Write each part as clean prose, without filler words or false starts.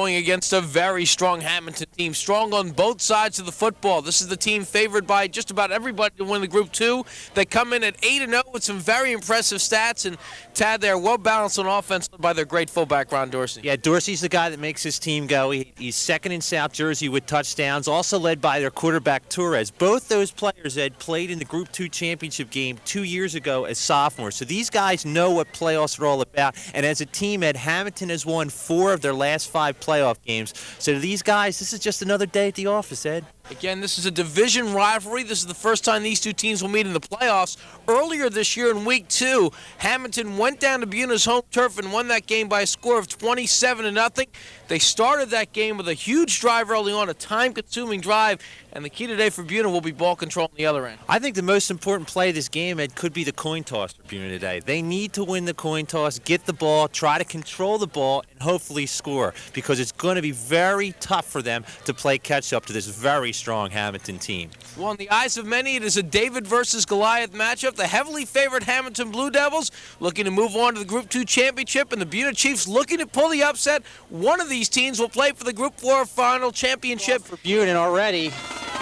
going against a very strong Hammonton team, strong on both sides of the football. This is the team favored by just about everybody to win the Group 2. They come in at 8-0 with some very impressive stats, and Tad, they're well balanced on offense by their great fullback, Ron Dorsey. Yeah, Dorsey's the guy that makes his team go. He's second in South Jersey with touchdowns, also led by their quarterback, Torres. Both those players had played in the Group 2 championship game 2 years ago as sophomores. So these guys know what playoffs are all about. And as a team, Ed, Hammonton has won 4 of their last 5 playoff games. So to these guys, this is just another day at the office, Ed. Again, this is a division rivalry. This is the first time these two teams will meet in the playoffs. Earlier this year in Week 2, Hammonton went down to Buena's home turf and won that game by a score of 27-0. They started that game with a huge drive early on, a time-consuming drive, and the key today for Buena will be ball control on the other end. I think the most important play of this game, Ed, could be the coin toss for Buena today. They need to win the coin toss, get the ball, try to control the ball, and hopefully score, because it's going to be very tough for them to play catch-up to this very strong Hammonton team. Well, in the eyes of many, it is a David versus Goliath matchup. The heavily favored Hammonton Blue Devils looking to move on to the Group 2 championship, and the Buena Chiefs looking to pull the upset. One of these teams will play for the Group 4 final championship. For Buena already,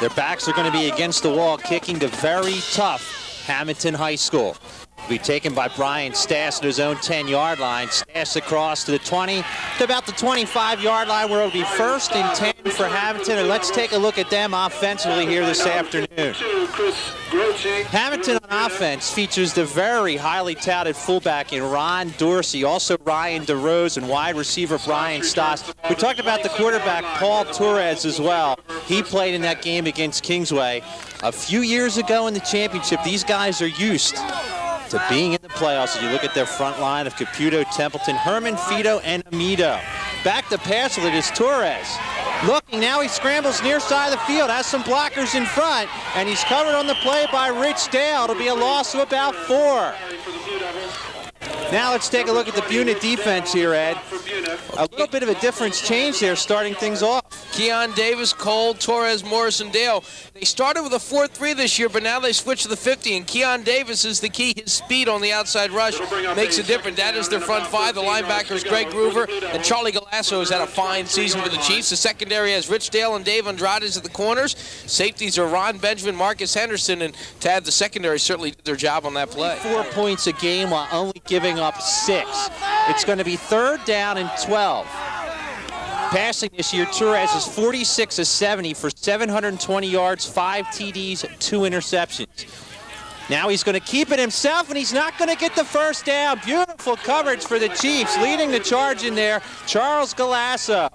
their backs are going to be against the wall, kicking to very tough Hammonton High School. Will be taken by Brian Stass at his own 10-yard line. Stass across to the 20, to about the 25-yard line, where it'll be 1st and 10 for Hammonton. And let's take a look at them offensively here this afternoon. Hammonton on offense features the very highly touted fullback in Ron Dorsey, also Ryan DeRose, and wide receiver Brian Stass. We talked about the quarterback Paul Torres as well. He played in that game against Kingsway a few years ago in the championship. These guys are used to being in the playoffs as you look at their front line of Caputo, Templeton, Herman, Fido, and Amido. Back to pass with it is Torres. Looking, now he scrambles near side of the field, has some blockers in front, and he's covered on the play by Rich Dale. It'll be a loss of about 4. Now let's take a look at the Buena defense here, Ed. A little bit of a difference change there, starting things off. Keon Davis, Cole, Torres, Morris, and Dale. They started with a 4-3 this year, but now they switched to the 50, and Keon Davis is the key. His speed on the outside rush makes it different. That is their front 5. The linebackers, Greg Groover, and Charlie Galasso has had a fine season for the Chiefs. The secondary has Rich Dale and Dave Andrade at the corners. Safeties are Ron Benjamin, Marcus Henderson, and Tad, the secondary, certainly did their job on that play. 4 points a game while only giving up 6. It's going to be 3rd down and 12. Passing this year, Torres is 46 of 70 for 720 yards, 5 TDs, 2 interceptions. Now he's going to keep it himself, and he's not going to get the first down. Beautiful coverage for the Chiefs. Leading the charge in there, Charles Galasso.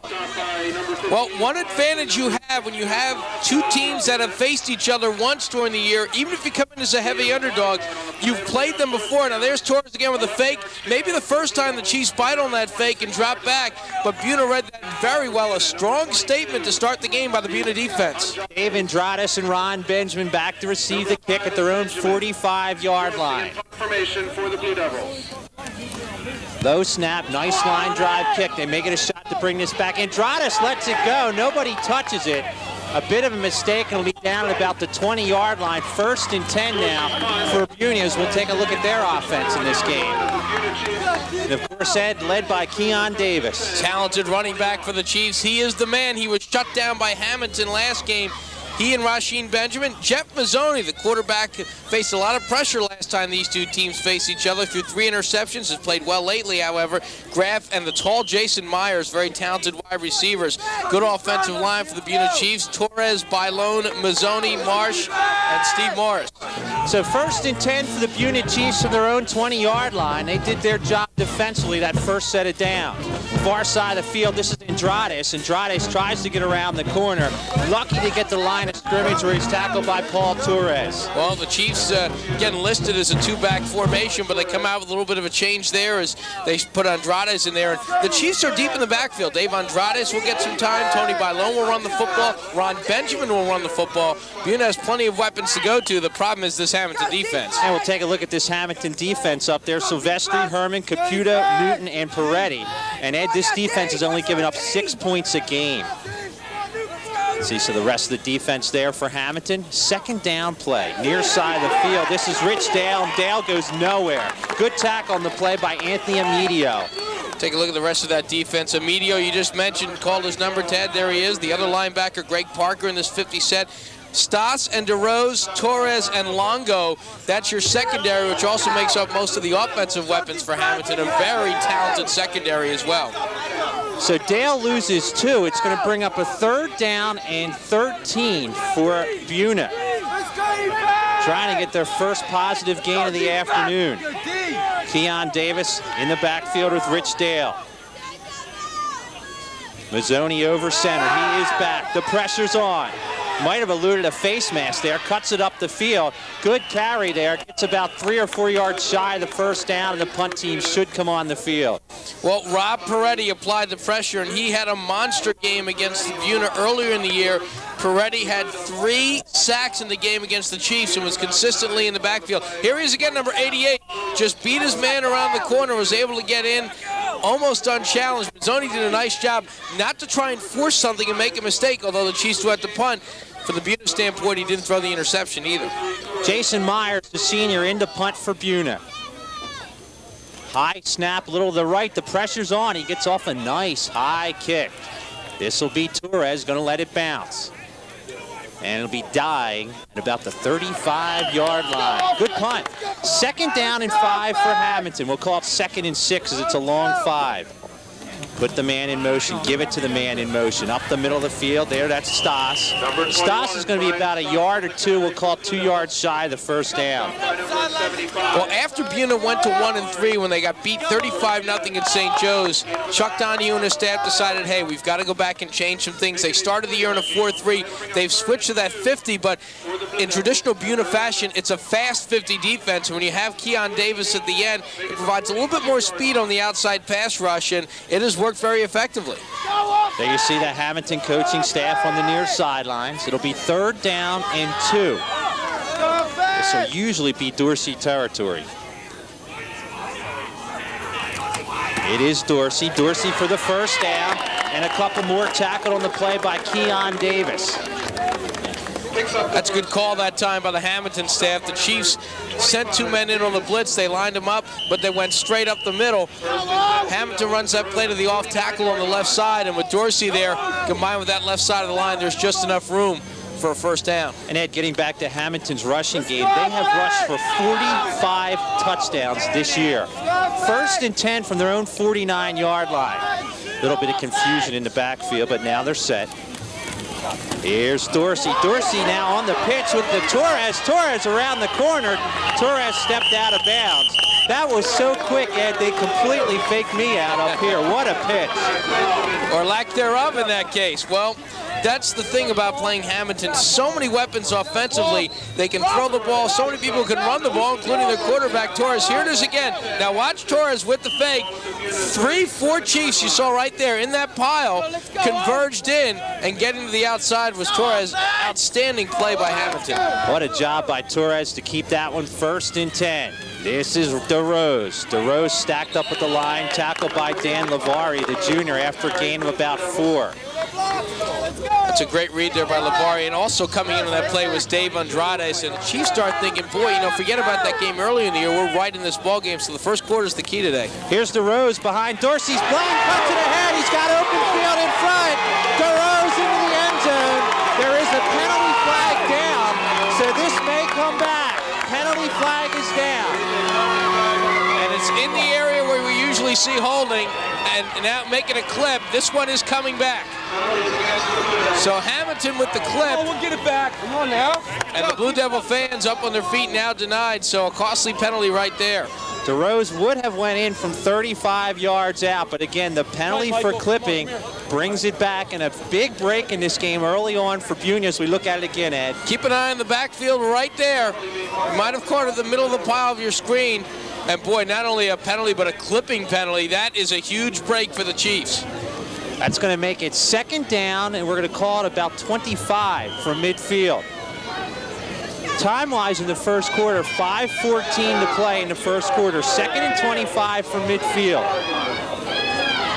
Well, one advantage you have when you have two teams that have faced each other once during the year, even if you come in as a heavy underdog, you've played them before. Now there's Torres again with a fake. Maybe the first time the Chiefs bite on that fake and drop back, but Buena read that very well. A strong statement to start the game by the Buena defense. Dave Andrade and Ron Benjamin back to receive the kick at their own 45-yard line. Formation for the Blue Devils. Low snap, nice line drive kick. They make it a shot to bring this back. Andrade lets it go. Nobody touches it. A bit of a mistake, and it'll be down at about the 20-yard line. 1st and 10 now for Buena as we'll take a look at their offense in this game. And of course, Ed, led by Keon Davis. Talented running back for the Chiefs. He is the man. He was shut down by Hammonton last game. He and Rasheen Benjamin. Jeff Mazzoni, the quarterback, faced a lot of pressure last time these two teams faced each other. Through 3 interceptions, has played well lately, however. Graff and the tall Jason Myers, very talented wide receivers. Good offensive line for the Buena Chiefs. Torres, Bailone, Mazzoni, Marsh, and Steve Morris. So 1st and 10 for the Buena Chiefs from their own 20-yard line. They did their job defensively that first set of down. Far side of the field, this is Andrade. Andrade tries to get around the corner. Lucky to get the line of scrimmage where he's tackled by Paul Torres. Well, the Chiefs getting listed as a 2-back formation, but they come out with a little bit of a change there as they put Andrade in there. And the Chiefs are deep in the backfield. Dave Andrade will get some time. Tony Bailone will run the football. Ron Benjamin will run the football. Buena has plenty of weapons to go to. The problem is this Hammonton defense. And we'll take a look at this Hammonton defense up there. Silvestri, Herman, Caputo, Newton, and Peretti. And Ed, this defense has only given up 6 points a game. See, so the rest of the defense there for Hammonton. 2nd down play, near side of the field. This is Rich Dale, and Dale goes nowhere. Good tackle on the play by Anthony Amidio. Take a look at the rest of that defense. Emilio, you just mentioned, called his number 10. There he is. The other linebacker, Greg Parker, in this 50 set. Stas and DeRose, Torres and Longo. That's your secondary, which also makes up most of the offensive weapons for Hammonton. A very talented secondary as well. So Dale loses 2. It's going to bring up a 3rd down and 13 for Buena. Trying to get their first positive gain of the afternoon. Keon Davis in the backfield with Rich Dale. Mazzoni over center. He is back. The pressure's on. Might have eluded a face mask there. Cuts it up the field. Good carry there. Gets about 3 or 4 yards shy of the first down, and the punt team should come on the field. Well, Rob Peretti applied the pressure, and he had a monster game against Buena earlier in the year. Peretti had 3 sacks in the game against the Chiefs and was consistently in the backfield. Here he is again, number 88. Just beat his man around the corner, was able to get in almost unchallenged. Mazzoni did a nice job not to try and force something and make a mistake, although the Chiefs do have to punt. From the Buena standpoint, he didn't throw the interception either. Jason Myers, the senior, into punt for Buena. High snap, a little to the right. The pressure's on. He gets off a nice high kick. This will be Torres, going to let it bounce. And it'll be dying at about the 35-yard line. Good punt. 2nd down and 5 for Hammonton. We'll call it 2nd and 6 as it's a long 5. Put the man in motion, give it to the man in motion. Up the middle of the field, there, that's Stas. Stas is going to be about a yard or 2, we'll call it 2 yards shy of the first down. Well, after Buena went to 1-3 when they got beat 35-0 at St. Joe's, Chuck Donahue and his staff decided, hey, we've got to go back and change some things. They started the year in a 4-3. They've switched to that 50, but in traditional Buena fashion, it's a fast 50 defense. And when you have Keon Davis at the end, it provides a little bit more speed on the outside pass rush, and it has worked very effectively. There you see the Hammonton coaching staff on the near sidelines. It'll be 3rd down and 2. This will usually be Dorsey territory. It is Dorsey. Dorsey for the first down, and a couple more tackled on the play by Keon Davis. That's a good call that time by the Hammonton staff. The Chiefs sent 2 men in on the blitz. They lined them up, but they went straight up the middle. Hammonton runs that play to the off tackle on the left side, and with Dorsey there, combined with that left side of the line, there's just enough room for a first down. And Ed, getting back to Hammonton's rushing game, they have rushed for 45 touchdowns this year. 1st and 10 from their own 49-yard line. A little bit of confusion in the backfield, but now they're set. Here's Dorsey. Dorsey now on the pitch with the Torres. Torres around the corner. Torres stepped out of bounds. That was so quick, Ed, they completely faked me out up here. What a pitch. Or lack thereof in that case. Well, that's the thing about playing Hammonton. So many weapons offensively. They can throw the ball. So many people can run the ball, including their quarterback, Torres. Here it is again. Now watch Torres with the fake. 3-4 Chiefs, you saw right there in that pile, converged in, and getting to the outside was Torres. Outstanding play by Hammonton. What a job by Torres to keep that one 1st and 10. This is DeRose. DeRose stacked up at the line, tackled by Dan Lavari, the junior, after a gain of about 4. That's a great read there by Lavari, and also coming in on that play was Dave Andrade. And the Chiefs start thinking, boy, you know, forget about that game earlier in the year. We're right in this ball game, so the first quarter is the key today. Here's DeRose behind Dorsey's blind cut to the head. He's got open field in front. DeRose into the end zone. There is a penalty flag down, so this may come back. Penalty flag is down. And it's in the area where we usually see holding, and now making a clip. This one is coming back. So Hammonton with the clip. Oh, we'll get it back. Come on now. And the Blue Devil fans up on their feet now denied, so a costly penalty right there. DeRose would have went in from 35 yards out, but again, the penalty for clipping brings it back, and a big break in this game early on for Buena as we look at it again, Ed. Keep an eye on the backfield right there. You might have caught it in the middle of the pile of your screen. And boy, not only a penalty, but a clipping penalty. That is a huge break for the Chiefs. That's going to make it 2nd down, and we're going to call it about 25 from midfield. Time-wise in the first quarter, 5:14 to play in the first quarter. 2nd and 25 from midfield.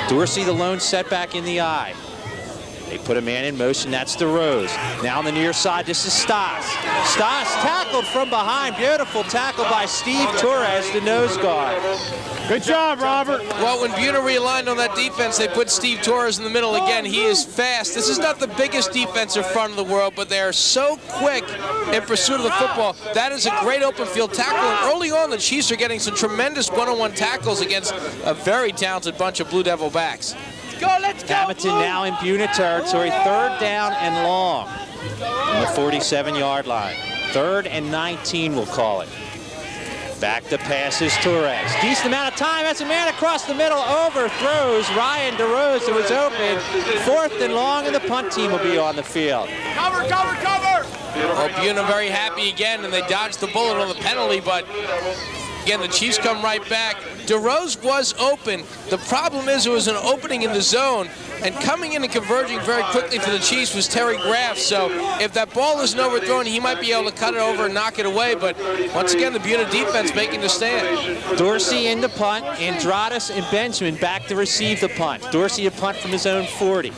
Dorsey, the lone setback in the eye. They put a man in motion. That's DeRose. Now on the near side, this is Stas. Stas tackled from behind. Beautiful tackle by Steve Torres, the nose guard. Good job, Robert. Well, when Buena realigned on that defense, they put Steve Torres in the middle again. He is fast. This is not the biggest defensive front in the world, but they are so quick in pursuit of the football. That is a great open field tackle. And early on, the Chiefs are getting some tremendous one-on-one tackles against a very talented bunch of Blue Devil backs. Let's go. Hammonton now in Buena territory. 3rd down and long on the 47-yard line. 3rd and 19, we'll call it. Back to passes Torres. Decent amount of time. That's a man across the middle. Overthrows Ryan DeRose. It was open. 4th and long, and the punt team will be on the field. Cover, cover, cover. Well, Buena very happy again, and they dodged the bullet on the penalty, but again, the Chiefs come right back. DeRose was open. The problem is it was an opening in the zone, and coming in and converging very quickly for the Chiefs was Terry Graff. So if that ball isn't overthrown, he might be able to cut it over and knock it away. But once again, the Buena defense making the stand. Dorsey in the punt. Andradas and Benjamin back to receive the punt. Dorsey a punt from his own 40.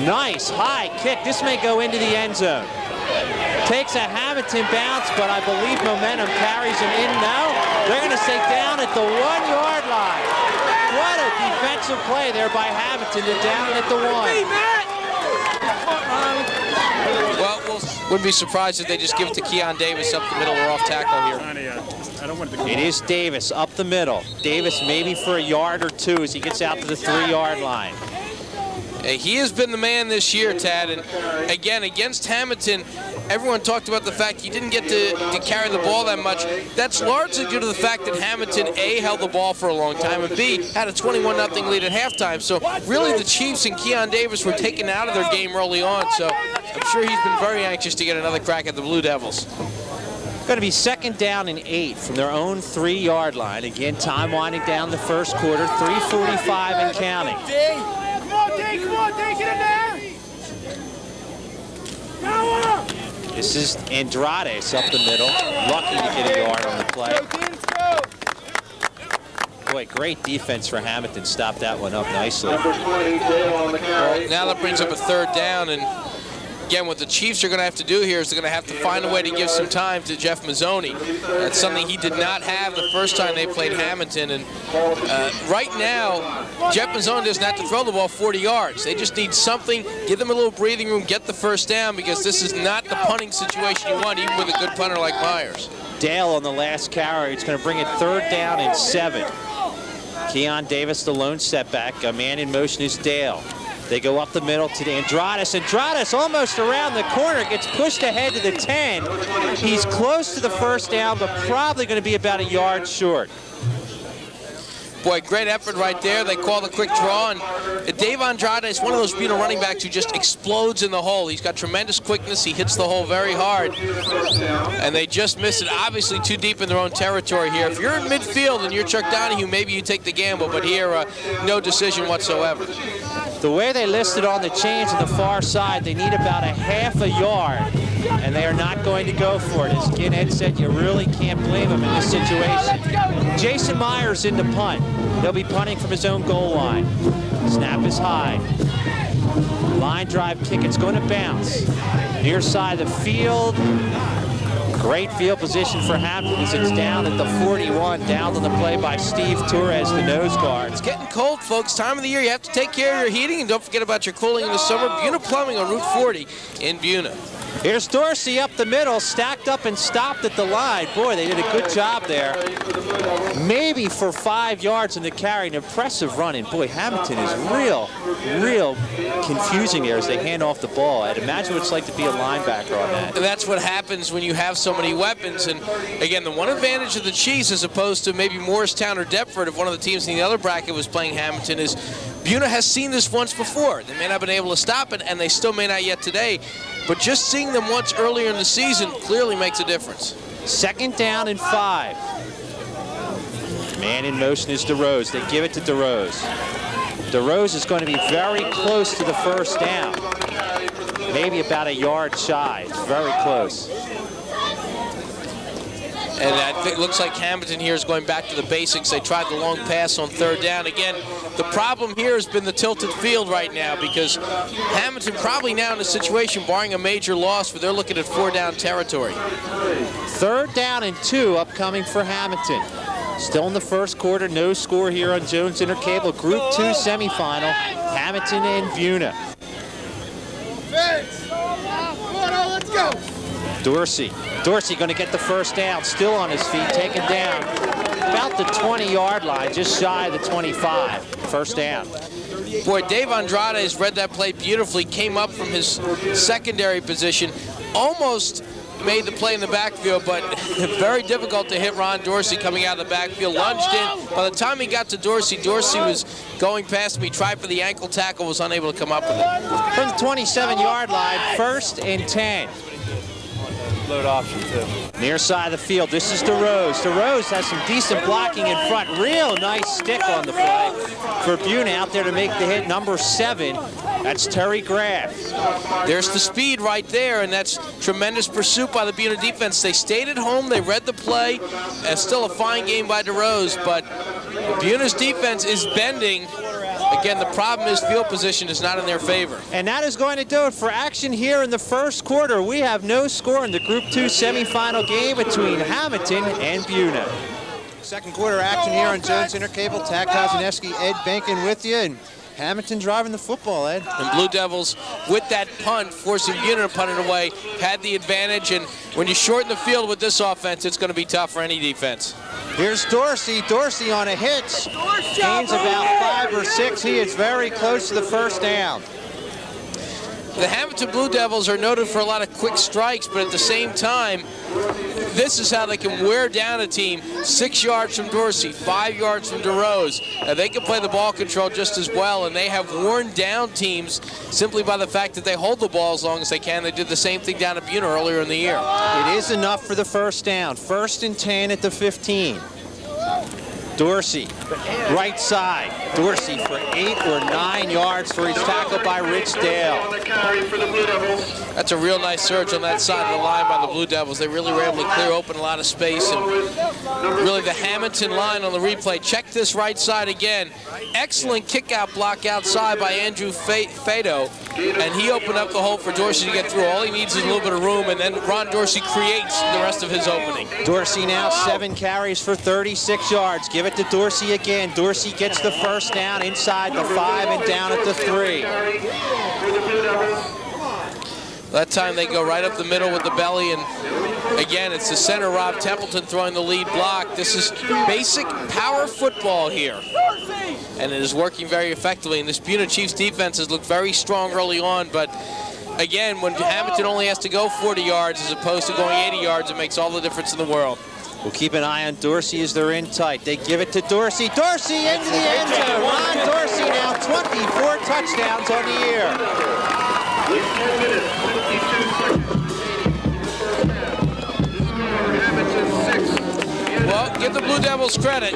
Nice high kick. This may go into the end zone. Takes a Hammonton bounce, but I believe momentum carries him in now. They're going to say down at the 1-yard line. What a defensive play there by Hammonton to down at the 1. Well, wouldn't be surprised if they just give it to Keon Davis up the middle or off tackle here. It is Davis up the middle. Davis maybe for a yard or two as he gets out to the 3-yard line. He has been the man this year, Tad, and again, against Hammonton, everyone talked about the fact he didn't get to carry the ball that much. That's largely due to the fact that Hammonton, A, held the ball for a long time, and B, had a 21-0 lead at halftime. So really the Chiefs and Keon Davis were taken out of their game early on, so I'm sure he's been very anxious to get another crack at the Blue Devils. Going to be 2nd down and 8 from their own 3-yard line. Again, time winding down the first quarter, 3:45 and counting. Come on, Dave, get in there! This is Andrades up the middle. Lucky to get a yard on the play. Boy, great defense for Hammonton. Stopped that one up nicely. Well, now that brings up a 3rd down, and again, what the Chiefs are going to have to do here is they're going to have to find a way to give some time to Jeff Mazzoni. That's something he did not have the first time they played Hammonton. And right now, Jeff Mazzoni doesn't have to throw the ball 40 yards. They just need something, give them a little breathing room, get the first down, because this is not the punting situation you want, even with a good punter like Myers. Dale on the last carry. It's going to bring it 3rd down and 7. Keon Davis, the lone setback. A man in motion is Dale. They go up the middle to Andradas. Andradas almost around the corner, gets pushed ahead to the 10. He's close to the first down, but probably going to be about a yard short. Boy, great effort right there. They call the quick draw, and Dave Andrade is one of those Buena running backs who just explodes in the hole. He's got tremendous quickness. He hits the hole very hard, and they just missed it. Obviously too deep in their own territory here. If you're in midfield and you're Chuck Donahue, maybe you take the gamble, but here, no decision whatsoever. The way they listed on the chains on the far side, they need about a half a yard, and they are not going to go for it. As Ed said, you really can't blame them in this situation. Jason Myers in the punt. He'll be punting from his own goal line. Snap is high. Line drive kick, it's going to bounce. Near side of the field. Great field position for Hammonton as it's down at the 41, down on the play by Steve Torres, the nose guard. It's getting cold, folks. Time of the year, you have to take care of your heating, and don't forget about your cooling in the summer. Buena Plumbing on Route 40 in Buena. Here's Dorsey up the middle, stacked up and stopped at the line. Boy, they did a good job there. Maybe for 5 yards in the carry, an impressive run. And boy, Hammonton is real confusing there as they hand off the ball. I'd imagine what it's like to be a linebacker on that. And that's what happens when you have so many weapons. And again, the one advantage of the Chiefs as opposed to maybe Morristown or Deptford, if one of the teams in the other bracket was playing Hammonton, is Buena has seen this once before. They may not have been able to stop it, and they still may not yet today. But just seeing them once earlier in the season clearly makes a difference. 2nd down and 5. Man in motion is DeRose. They give it to DeRose. DeRose is going to be very close to the first down. Maybe about a yard shy. It's very close. And I think it looks like Hammonton here is going back to the basics. They tried the long pass on third down. Again, the problem here has been the tilted field right now because Hammonton probably now in a situation, barring a major loss, where they're looking at 4-down territory. 3rd down and 2 upcoming for Hammonton. Still in the first quarter, no score here on Jones Intercable. Group 2 semifinal, Hammonton and Buena. Let's go. Dorsey going to get the first down, still on his feet, taken down about the 20-yard line, just shy of the 25. First down. Boy, Dave Andrade has read that play beautifully, came up from his secondary position, almost made the play in the backfield, but very difficult to hit Ron Dorsey coming out of the backfield. Lunged in. By the time he got to Dorsey, Dorsey was going past me, tried for the ankle tackle, was unable to come up with it. From the 27-yard line, 1st and 10. Load option too. Near side of the field, this is DeRose. DeRose has some decent blocking in front. Real nice stick on the play for Buena out there to make the hit, number 7. That's Terry Graff. There's the speed right there, and that's tremendous pursuit by the Buena defense. They stayed at home, they read the play, and still a fine game by DeRose, but Buena's defense is bending. Again, the problem is field position is not in their favor. And that is going to do it for action here in the first quarter. We have no score in the Group 2 semifinal game between Hammonton and Buena. Second quarter action here on Jones Intercable. Tak Kozaneski, Ed Benkin with you, and Hammonton driving the football, Ed. And Blue Devils, with that punt, forcing Buena to punt it away, had the advantage. And when you shorten the field with this offense, it's going to be tough for any defense. Here's Dorsey. Dorsey on a hitch. Gains about 5 or 6. He is very close to the first down. The Hammonton Blue Devils are noted for a lot of quick strikes, but at the same time, this is how they can wear down a team. 6 yards from Dorsey, 5 yards from DeRose. They can play the ball control just as well, and they have worn down teams simply by the fact that they hold the ball as long as they can. They did the same thing down at Buena earlier in the year. It is enough for the first down. 1st and 10 at the 15. Dorsey, right side. Dorsey for 8 or 9 yards for his tackle by Rich Dale. That's a real nice surge on that side of the line by the Blue Devils. They really were able to clear open a lot of space. And really the Hammonton line on the replay. Check this right side again. Excellent kick-out block outside by Andrew Fado. And he opened up the hole for Dorsey to get through. All he needs is a little bit of room, and then Ron Dorsey creates the rest of his opening. Dorsey now 7 carries for 36 yards. Give it to Dorsey again. Dorsey gets the first down inside the 5 and down at the 3. That time they go right up the middle with the belly, and again, it's the center, Rob Templeton, throwing the lead block. This is basic power football here, and it is working very effectively. And this Buena Chiefs defense has looked very strong early on, but again, when Hammonton only has to go 40 yards as opposed to going 80 yards, it makes all the difference in the world. We'll keep an eye on Dorsey as they're in tight. They give it to Dorsey. Dorsey into the end zone. Ron Dorsey now 24 touchdowns on the year. Well, give the Blue Devils credit.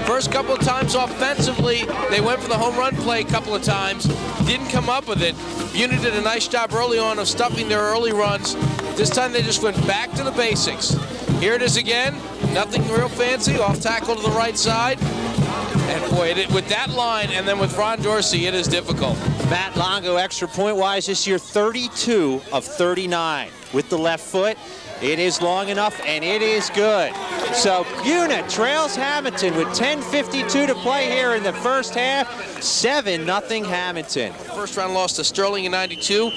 First couple of times offensively, they went for the home run play a couple of times. Didn't come up with it. Buena did a nice job early on of stuffing their early runs. This time they just went back to the basics. Here it is again. Nothing real fancy. Off tackle to the right side. And boy, with that line and then with Ron Dorsey, it is difficult. Matt Longo, extra point wise this year, 32 of 39 with the left foot. It is long enough, and it is good. So Buena trails Hammonton with 10:52 to play here in the first half. 7-0 Hammonton. First round loss to Sterling in '92.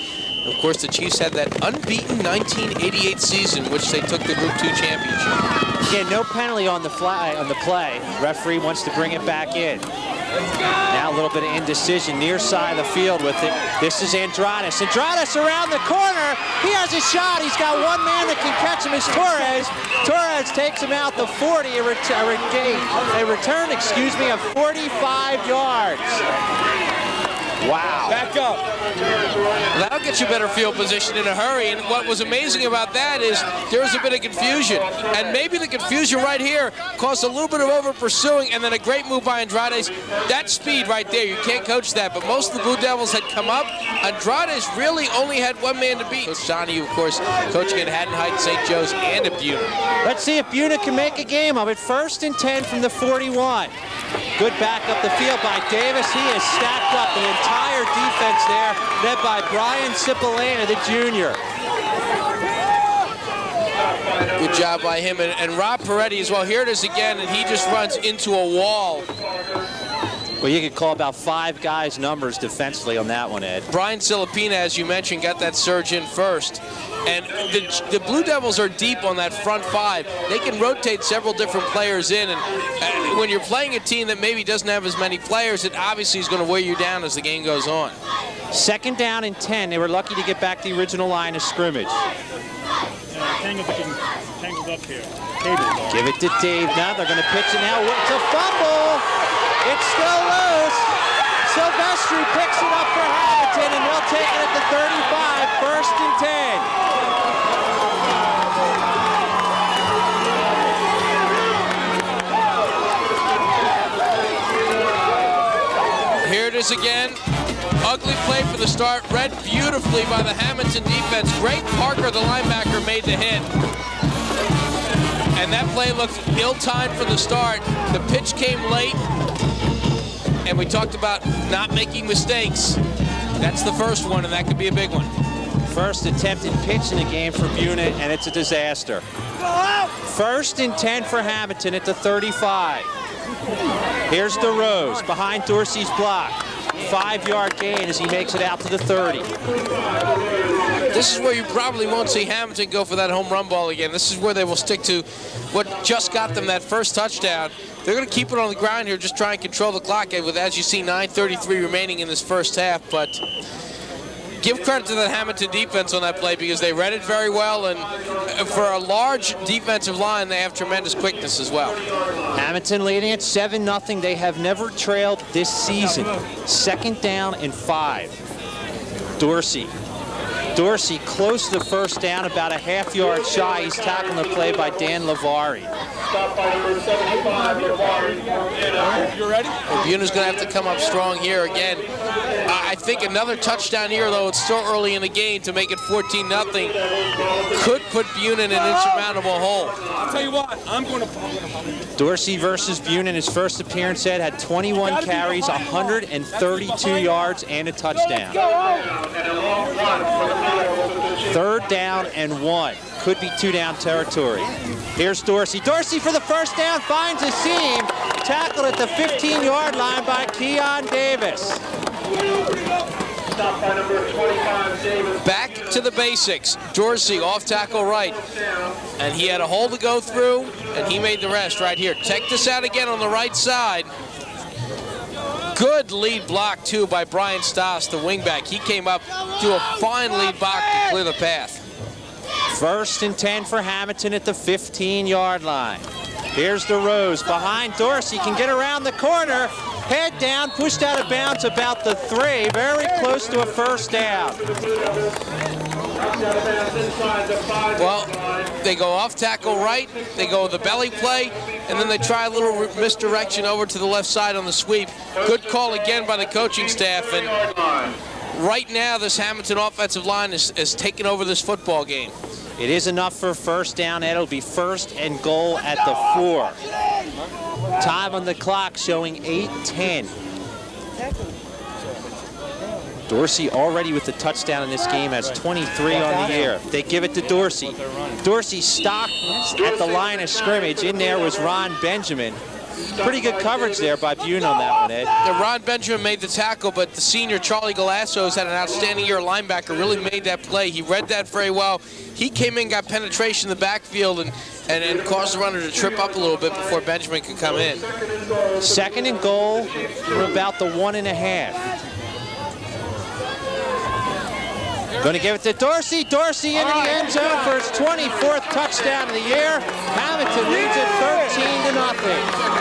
Of course, the Chiefs had that unbeaten 1988 season, which they took the Group 2 championship. Again, no penalty on the play. Referee wants to bring it back in. Now a little bit of indecision near side of the field with it. This is Andrade. Andrade around the corner. He has a shot. He's got one man that can catch him. Is Torres. Torres takes him out the 40. A return, of 45 yards. Wow. Back up. That'll get you better field position in a hurry. And what was amazing about that is there was a bit of confusion. And maybe the confusion right here caused a little bit of over-pursuing and then a great move by Andrade. That speed right there, you can't coach that. But most of the Blue Devils had come up. Andrade really only had one man to beat. Coach Johnny, of course, coaching at Haddon Heights, St. Joe's, and at Buena. Let's see if Buena can make a game of it. 1st and 10 from the 41. Good back up the field by Davis. He has stacked up the entire defense there, led by Brian Cipollina, the junior. Good job by him. And Rob Peretti as well. Here it is again, and he just runs into a wall. Well, you could call about 5 guys' numbers defensively on that one, Ed. Brian Cipollina, as you mentioned, got that surge in first. And the Blue Devils are deep on that front 5. They can rotate several different players in. And when you're playing a team that maybe doesn't have as many players, it obviously is going to wear you down as the game goes on. 2nd down and 10. They were lucky to get back the original line of scrimmage. Tangled up here. Give it to Dave. Now they're going to pitch it now. It's a fumble. It's still loose. Silvestri picks it up for Hammonton, and they'll take it at the 35, 1st and 10. Here it is again. Ugly play for the start. Read beautifully by the Hammonton defense. Great Parker, the linebacker, made the hit. And that play looked ill-timed for the start. The pitch came late. And we talked about not making mistakes. That's the first one, and that could be a big one. First attempted pitch in the game for Buena, and it's a disaster. 1st and 10 for Hammonton at the 35. Here's DeRose behind Dorsey's block. 5-yard gain as he makes it out to the 30. This is where you probably won't see Hammonton go for that home run ball again. This is where they will stick to what just got them that first touchdown. They're going to keep it on the ground here, just try and control the clock with, as you see, 9:33 remaining in this first half. But give credit to the Hammonton defense on that play because they read it very well, and for a large defensive line, they have tremendous quickness as well. Hammonton leading at 7-0. They have never trailed this season. 2nd down and 5. Dorsey close to the first down, about a half-yard shy. He's tackling the play by Dan Lavari. You ready? Buena's going to have to come up strong here again. I think another touchdown here, though it's still early in the game, to make it 14-0, could put Buena in an insurmountable hole. I'll tell you what, I'm going to... Dorsey versus Buena in his first appearance, Ed, had 21 carries, 132 yards, and a touchdown. 3rd down and 1. Could be 2-down territory. Here's Dorsey. Dorsey for the first down, finds a seam. Tackled at the 15-yard line by Keon Davis. Back to the basics. Dorsey off tackle right. And he had a hole to go through, and he made the rest right here. Check this out again on the right side. Good lead block, too, by Brian Stoss, the wingback. He came up to a fine lead block to clear the path. 1st and 10 for Hammonton at the 15-yard line. Here's DeRose behind Dorsey, can get around the corner. Head down, pushed out of bounds about the 3. Very close to a first down. Well, they go off tackle right, they go the belly play, and then they try a little misdirection over to the left side on the sweep. Good call again by the coaching staff, and right now this Hammonton offensive line is taking over this football game. It is enough for a first down. It'll be 1st and goal at the 4. Time on the clock showing 8:10. Dorsey already with the touchdown in this game, has 23 on the year. They give it to Dorsey. Dorsey stopped at the line of scrimmage. In there was Ron Benjamin. Pretty good coverage there by Buena on that one, Ed. Yeah, Ron Benjamin made the tackle, but the senior Charlie Galasso has had an outstanding year. Linebacker really made that play. He read that very well. He came in, got penetration in the backfield, and caused the runner to trip up a little bit before Benjamin could come in. 2nd and goal from about the 1.5. Going to give it to Dorsey. Dorsey into the end zone for his 24th touchdown of the year. Hammonton leads it 13-0.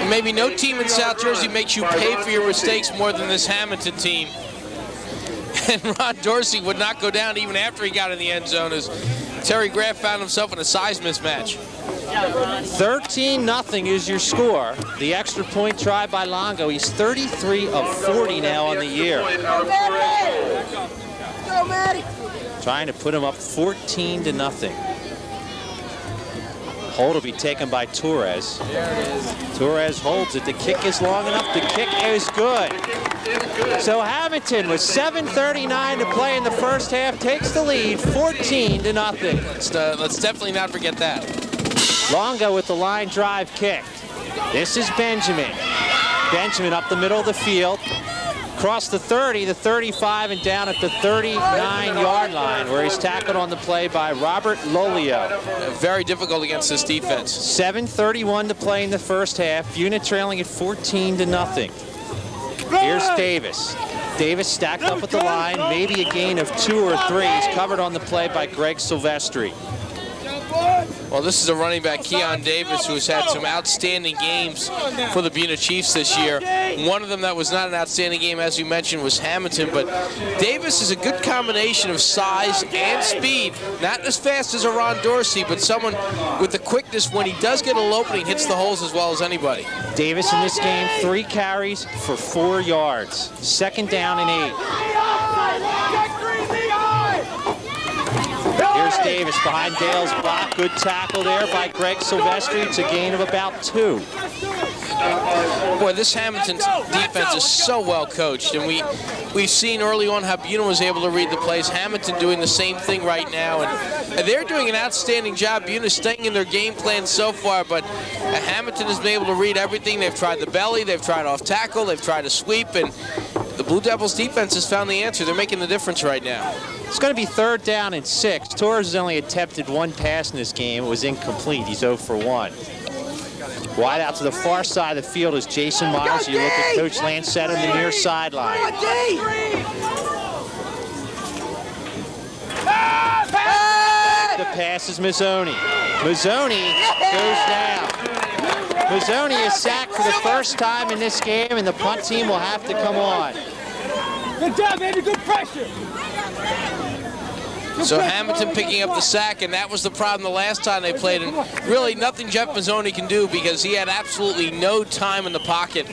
And maybe no team in South Jersey makes you pay for your mistakes more than this Hammonton team. And Ron Dorsey would not go down even after he got in the end zone as Terry Graff found himself in a size mismatch. 13-0 is your score. The extra point try by Longo. He's 33 of 40 now on the year. Trying to put him up 14-0. Hold will be taken by Torres. Torres holds it. The kick is long enough. The kick is good. So Hammonton, with 7:39 to play in the first half, takes the lead 14-0. Let's definitely not forget that. Longo with the line drive kick. This is Benjamin. Benjamin up the middle of the field. Across the 30, the 35, and down at the 39-yard line, where he's tackled on the play by Robert Lolio. Very difficult against this defense. 7:31 to play in the first half. Buena trailing at 14-0. Here's Davis. Davis stacked up with the line, maybe a gain of 2 or 3. He's covered on the play by Greg Silvestri. Well, this is a running back, Keon Davis, who has had some outstanding games for the Buena Chiefs this year. One of them that was not an outstanding game, as you mentioned, was Hammonton. But Davis is a good combination of size and speed. Not as fast as a Ron Dorsey, but someone with the quickness when he does get a little opening, hits the holes as well as anybody. Davis in this game, 3 carries for 4 yards. 2nd down and 8. Here's Davis behind Dale's block. Good tackle there by Greg Silvestri. It's a gain of about 2. Boy, this Hammonton defense is so well coached, and we've seen early on how Buena was able to read the plays. Hammonton doing the same thing right now, and they're doing an outstanding job. Buena staying in their game plan so far, but Hammonton has been able to read everything. They've tried the belly, they've tried off tackle, they've tried a sweep, and the Blue Devils defense has found the answer. They're making the difference right now. It's going to be 3rd down and 6. Torres has only attempted 1 pass in this game. It was incomplete. He's 0 for 1. Wide out to the far side of the field is Jason Miles. You look at Coach Lancet on the near sideline. The pass is Mazzoni. Mazzoni goes down. Mazzoni is sacked for the first time in this game, and the punt team will have to come on. Good job, baby. Good pressure. So Hammonton picking up the sack, and that was the problem the last time they played. And really nothing Jeff Mazzoni can do because he had absolutely no time in the pocket.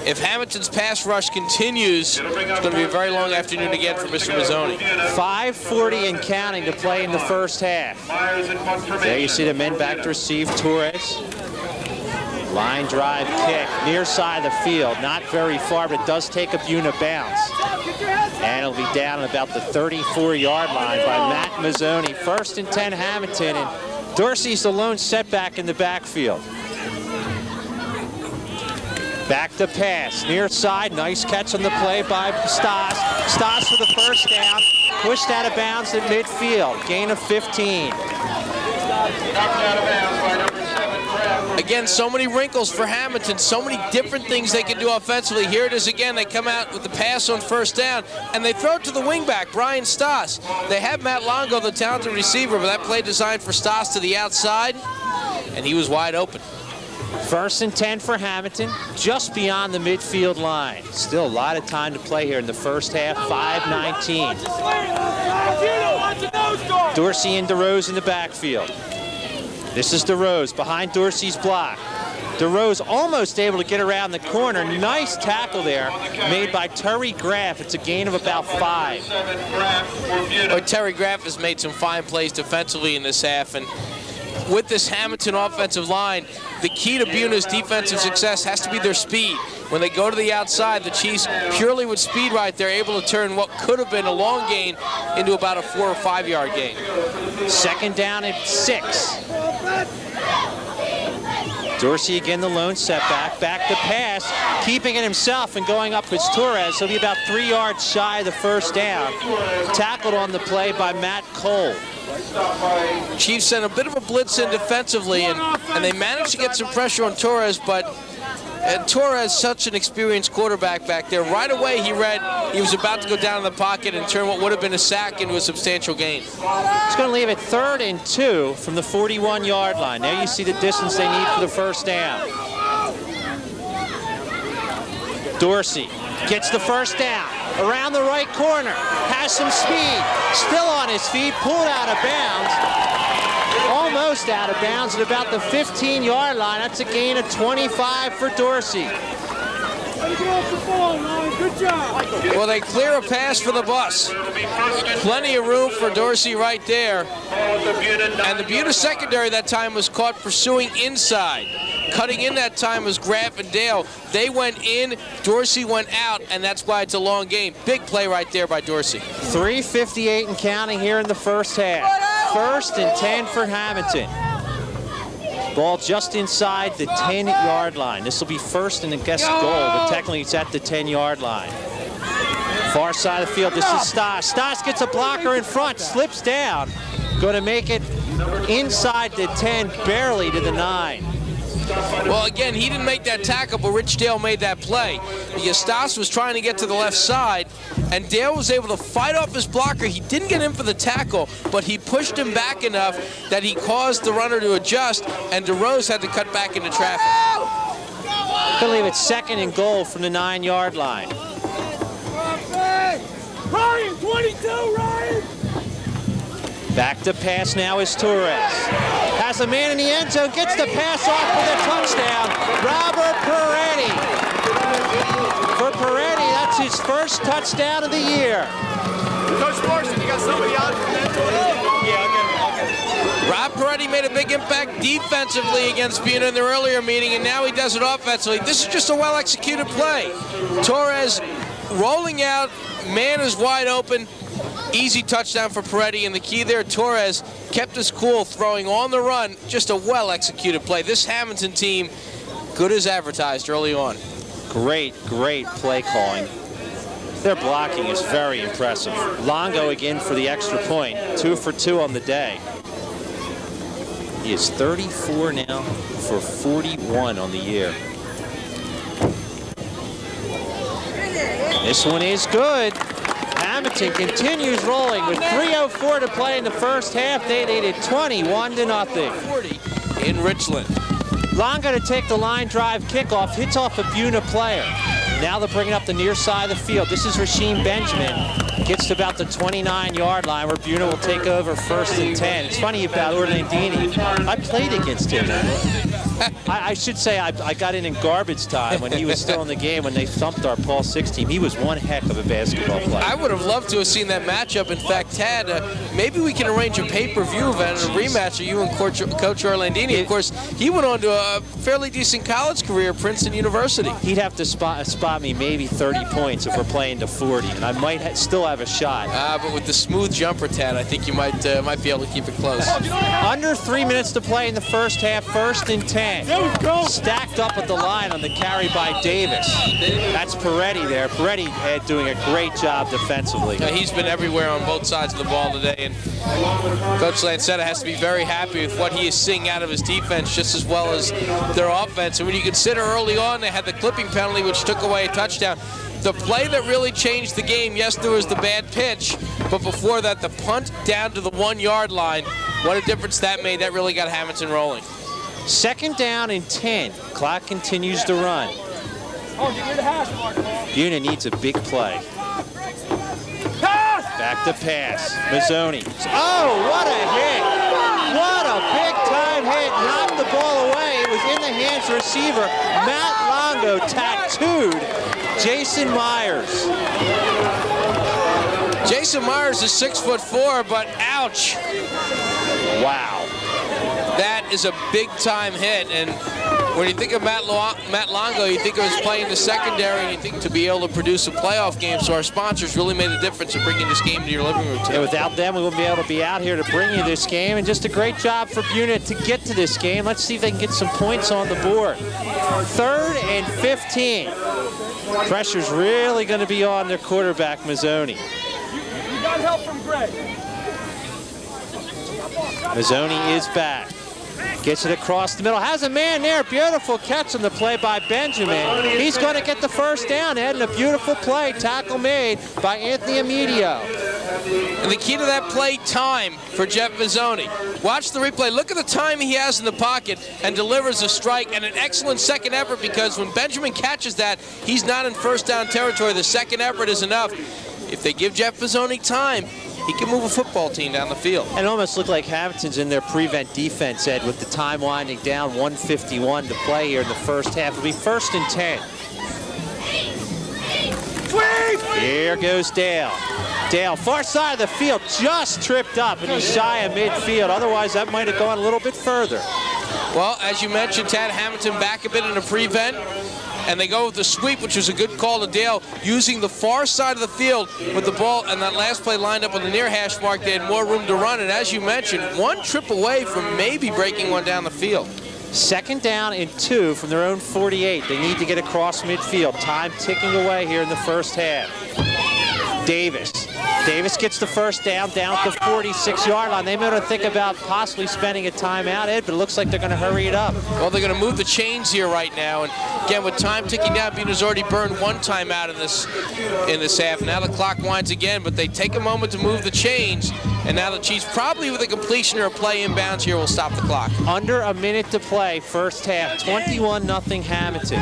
If Hammonton's pass rush continues, it's going to be a very long afternoon again for Mr. Mazzoni. 5:40 and counting to play in the first half. There you see the men back to receive Torres. Line drive kick, near side of the field. Not very far, but it does take a Buena bounce. And it'll be down at about the 34-yard line by Matt Mazzoni. 1st and 10 Hammonton, and Dorsey's the lone setback in the backfield. Back to pass, near side, nice catch on the play by Stas. Stas for the 1st down, pushed out of bounds at midfield, gain of 15. Again, so many wrinkles for Hammonton, so many different things they can do offensively. Here it is again. They come out with the pass on 1st down, and they throw it to the wingback, Brian Stas. They have Matt Longo, the talented receiver, but that play designed for Stas to the outside, and he was wide open. 1st and 10 for Hammonton, just beyond the midfield line. Still a lot of time to play here in the first half, 5:19. Dorsey and DeRose in the backfield. This is DeRose behind Dorsey's block. DeRose almost able to get around the corner. Nice tackle there made by Terry Graff. It's a gain of about 5. Well, Terry Graff has made some fine plays defensively in this half, and with this Hammonton offensive line, the key to Buena's defensive success has to be their speed. When they go to the outside, the Chiefs, purely with speed right there, able to turn what could have been a long gain into about a 4 or 5 yard gain. 2nd down and 6. Dorsey again the lone setback. Back to pass, keeping it himself and going up is Torres. He'll be about 3 yards shy of the 1st down. Tackled on the play by Matt Cole. Chiefs sent a bit of a blitz in defensively, and they managed to get some pressure on Torres, but And Torres, such an experienced quarterback back there. Right away, he read he was about to go down in the pocket and turn what would have been a sack into a substantial gain. It's going to leave it 3rd and 2 from the 41-yard line. There you see the distance they need for the first down. Dorsey gets the first down. Around the right corner. Has some speed. Still on his feet. Pulled out of bounds. Almost out of bounds at about the 15-yard line. That's a gain of 25 for Dorsey. Good job. Well, they clear a pass for the bus. Plenty of room for Dorsey right there. And the Buena secondary that time was caught pursuing inside. Cutting in that time was Grant and Dale. They went in, Dorsey went out, and that's why it's a long game. Big play right there by Dorsey. 3:58 and counting here in the first half. 1st and 10 for Hammonton. Ball just inside the 10-yard line. This will be 1st and a guess goal, but technically it's at the 10-yard line. Far side of the field, this is Stas. Stas gets a blocker in front, slips down. Going to make it inside the 10, barely to the 9. Well, again, he didn't make that tackle, but Rich Dale made that play. Because Stas was trying to get to the left side, and Dale was able to fight off his blocker. He didn't get in for the tackle, but he pushed him back enough that he caused the runner to adjust, and DeRose had to cut back into traffic. I believe it's 2nd and goal from the 9-yard line. Ryan, 22, Ryan! Back to pass now is Torres. Has a man in the end zone, gets the pass off for the touchdown. Robert Peretti. For Peretti, that's his first touchdown of the year. Coach Morrison, you got somebody out? Rob Peretti made a big impact defensively against Buena in the earlier meeting, and now he does it offensively. This is just a well-executed play. Torres rolling out, man is wide open. Easy touchdown for Peretti, and the key there, Torres kept his cool, throwing on the run. Just a well-executed play. This Hammonton team, good as advertised early on. Great, great play calling. Their blocking is very impressive. Longo again for the extra point. 2 for 2 on the day. He is 34 now for 41 on the year. This one is good. Hammonton continues rolling with 3:04 to play in the first half. They lead it 21-0. 40 in Richland. Longo to take the line drive kickoff, hits off a Buena player. Now they're bringing up the near side of the field. This is Rasheem Benjamin. Gets to about the 29-yard line where Buena will take over 1st and 10. It's funny about Orlandini. I played against him. I should say I got in garbage time when he was still in the game when they thumped our Paul 6 team. He was one heck of a basketball player. I would have loved to have seen that matchup. In fact, Tad, maybe we can arrange a pay-per-view event and a rematch of you and Coach Orlandini. Of course, he went on to a fairly decent college career at Princeton University. He'd have to spot me maybe 30 points if we're playing to 40, and I might still have a shot. But with the smooth jumper, Tad, I think you might be able to keep it close. Under 3 minutes to play in the first half, 1st and 10. Stacked up at the line on the carry by Davis. That's Peretti there. Peretti doing a great job defensively. He's been everywhere on both sides of the ball today, and Coach Lancetta has to be very happy with what he is seeing out of his defense just as well as their offense. And when you consider early on they had the clipping penalty which took away a touchdown. The play that really changed the game, yes, there was the bad pitch, but before that, the punt down to the 1-yard line, what a difference that made. That really got Hammonton rolling. 2nd down and 10. Clock continues to run. Buena needs a big play. Back to pass. Mazzoni. Oh, what a hit. What a big-time hit. Knocked the ball away. It was in the hands of the receiver. Matt Longo tattooed Jason Myers. Jason Myers is 6'4", but ouch. Wow. That is a big-time hit, and when you think of Matt Longo, you think of his play in the secondary, and you think to be able to produce a playoff game. So our sponsors really made a difference in bringing this game to your living room today. And without them, we wouldn't be able to be out here to bring you this game. And just a great job for Buena to get to this game. Let's see if they can get some points on the board. 3rd and 15. Pressure's really going to be on their quarterback, Mazzoni. You got help from Greg. Mazzoni is back. Gets it across the middle. Has a man there. Beautiful catch on the play by Benjamin. He's going to get the first down, Ed, and a beautiful play. Tackle made by Anthony Amidio. And the key to that play, time for Jeff Mazzoni. Watch the replay. Look at the time he has in the pocket and delivers a strike, and an excellent second effort, because when Benjamin catches that, he's not in first down territory. The second effort is enough. If they give Jeff Mazzoni time, he can move a football team down the field. And it almost looked like Hammonton's in their prevent defense, Ed, with the time winding down, 1:51 to play here in the first half. It'll be 1st and 10. Here goes Dale. Dale, far side of the field, just tripped up, and he's shy of midfield. Otherwise, that might have gone a little bit further. Well, as you mentioned, Tad, Hammonton back a bit in a prevent, and they go with the sweep, which was a good call to Dale, using the far side of the field with the ball, and that last play lined up on the near hash mark. They had more room to run, and as you mentioned, one trip away from maybe breaking one down the field. 2nd down and 2 from their own 48. They need to get across midfield. Time ticking away here in the first half. Davis gets the first down at the 46-yard line. They may want to think about possibly spending a timeout, Ed, but it looks like they're going to hurry it up. Well, they're going to move the chains here right now, and again, with time ticking down, Buena's already burned one timeout in this half. Now the clock winds again, but they take a moment to move the chains, and now the Chiefs, probably with a completion or a play inbounds here, will stop the clock. Under a minute to play, first half, 21-0 Hammonton.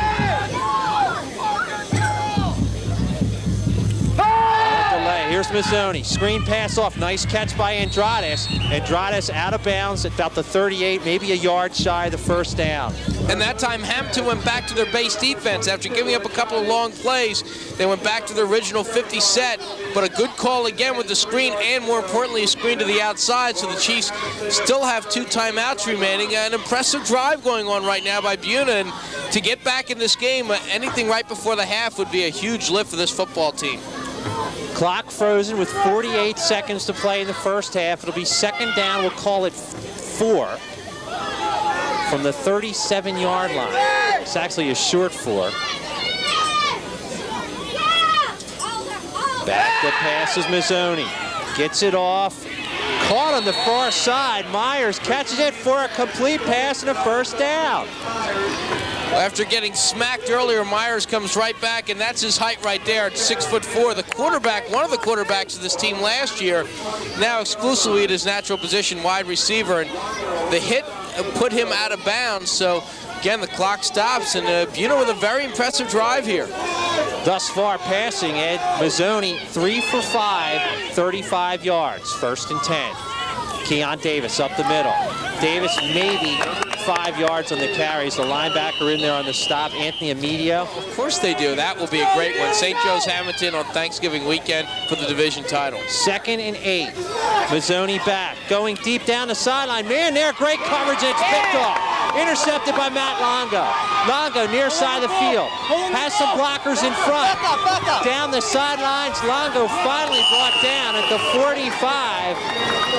Here's Mazzoni, screen pass off, nice catch by Andrades. Andrades out of bounds at about the 38, maybe a yard shy of the first down. And that time Hammonton went back to their base defense. After giving up a couple of long plays, they went back to their original 50 set, but a good call again with the screen, and more importantly, a screen to the outside, so the Chiefs still have 2 timeouts remaining. An impressive drive going on right now by Buena, and to get back in this game, anything right before the half would be a huge lift for this football team. Clock frozen with 48 seconds to play in the first half. It'll be 2nd down, we'll call it 4, from the 37-yard line. It's actually a short 4. Back to pass is Mazzoni. Gets it off. Caught on the far side. Myers catches it for a complete pass and a first down. After getting smacked earlier, Myers comes right back, and that's his height right there at 6'4". The quarterback, one of the quarterbacks of this team last year, now exclusively at his natural position, wide receiver, and the hit put him out of bounds. So again, the clock stops, and Buena with a very impressive drive here. Thus far passing, Ed, Mazzoni 3 for 5, 35 yards, 1st and 10. Keon Davis up the middle. Davis maybe 5 yards on the carries. The linebacker in there on the stop, Anthony Amidio. Of course they do. That will be a great one. St. Joe's Hammonton on Thanksgiving weekend for the division title. 2nd and 8. Mazzoni back, going deep down the sideline. Man, there, great coverage, and it's picked off. Intercepted by Matt Longo. Longo near side of the field. Has some blockers in front. Down the sidelines, Longo finally brought down at the 45.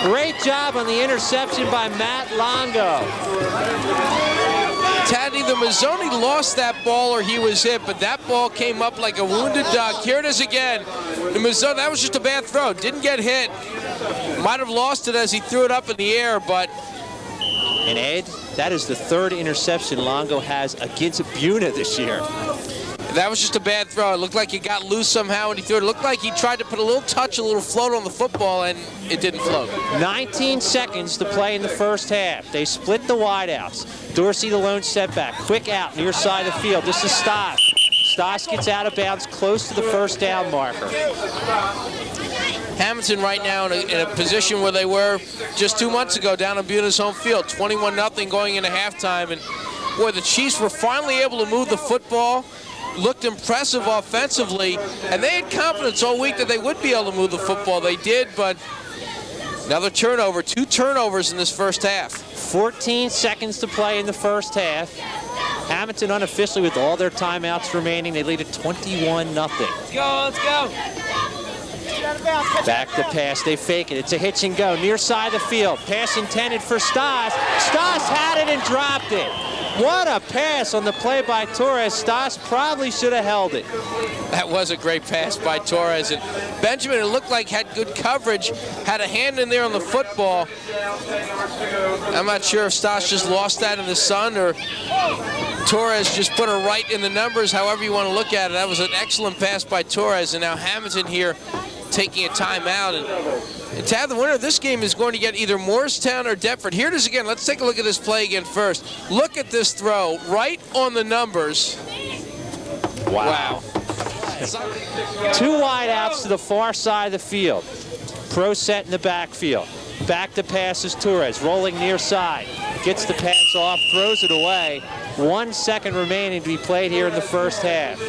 Great job on the interception by Matt Longo. Tad, either Mazzoni lost that ball or he was hit, but that ball came up like a wounded duck. Here it is again. Mazzoni, that was just a bad throw. Didn't get hit. Might have lost it as he threw it up in the air, but... And Ed, that is the 3rd interception Longo has against Buena this year. That was just a bad throw. It looked like he got loose somehow when he threw it. It looked like he tried to put a little touch, a little float on the football, and it didn't float. 19 seconds to play in the first half. They split the wideouts. Dorsey the lone setback. Quick out near side of the field. This is Stas. Stas gets out of bounds close to the first down marker. Hammonton right now in a position where they were just 2 months ago down on Buena's home field. 21-0 going into halftime. And boy, the Chiefs were finally able to move the football. Looked impressive offensively, and they had confidence all week that they would be able to move the football. They did, but another turnover, 2 turnovers in this first half. 14 seconds to play in the first half. Hammonton unofficially with all their timeouts remaining. They lead at 21-0. Let's go, let's go. Back to pass, they fake it. It's a hitch and go near side of the field. Pass intended for Stas. Stas had it and dropped it. What a pass on the play by Torres. Stas probably should have held it. That was a great pass by Torres. And Benjamin, it looked like, had good coverage, had a hand in there on the football. I'm not sure if Stas just lost that in the sun or Torres just put her right in the numbers, however you want to look at it. That was an excellent pass by Torres. And now Hammonton here taking a timeout. And Tad, the winner of this game is going to get either Morristown or Deptford. Here it is again. Let's take a look at this play again first. Look at this throw right on the numbers. Wow. Two wide outs to the far side of the field. Pro set in the backfield. Back to passes Torres, rolling near side. Gets the pass off, throws it away. 1 second remaining to be played here in the first half.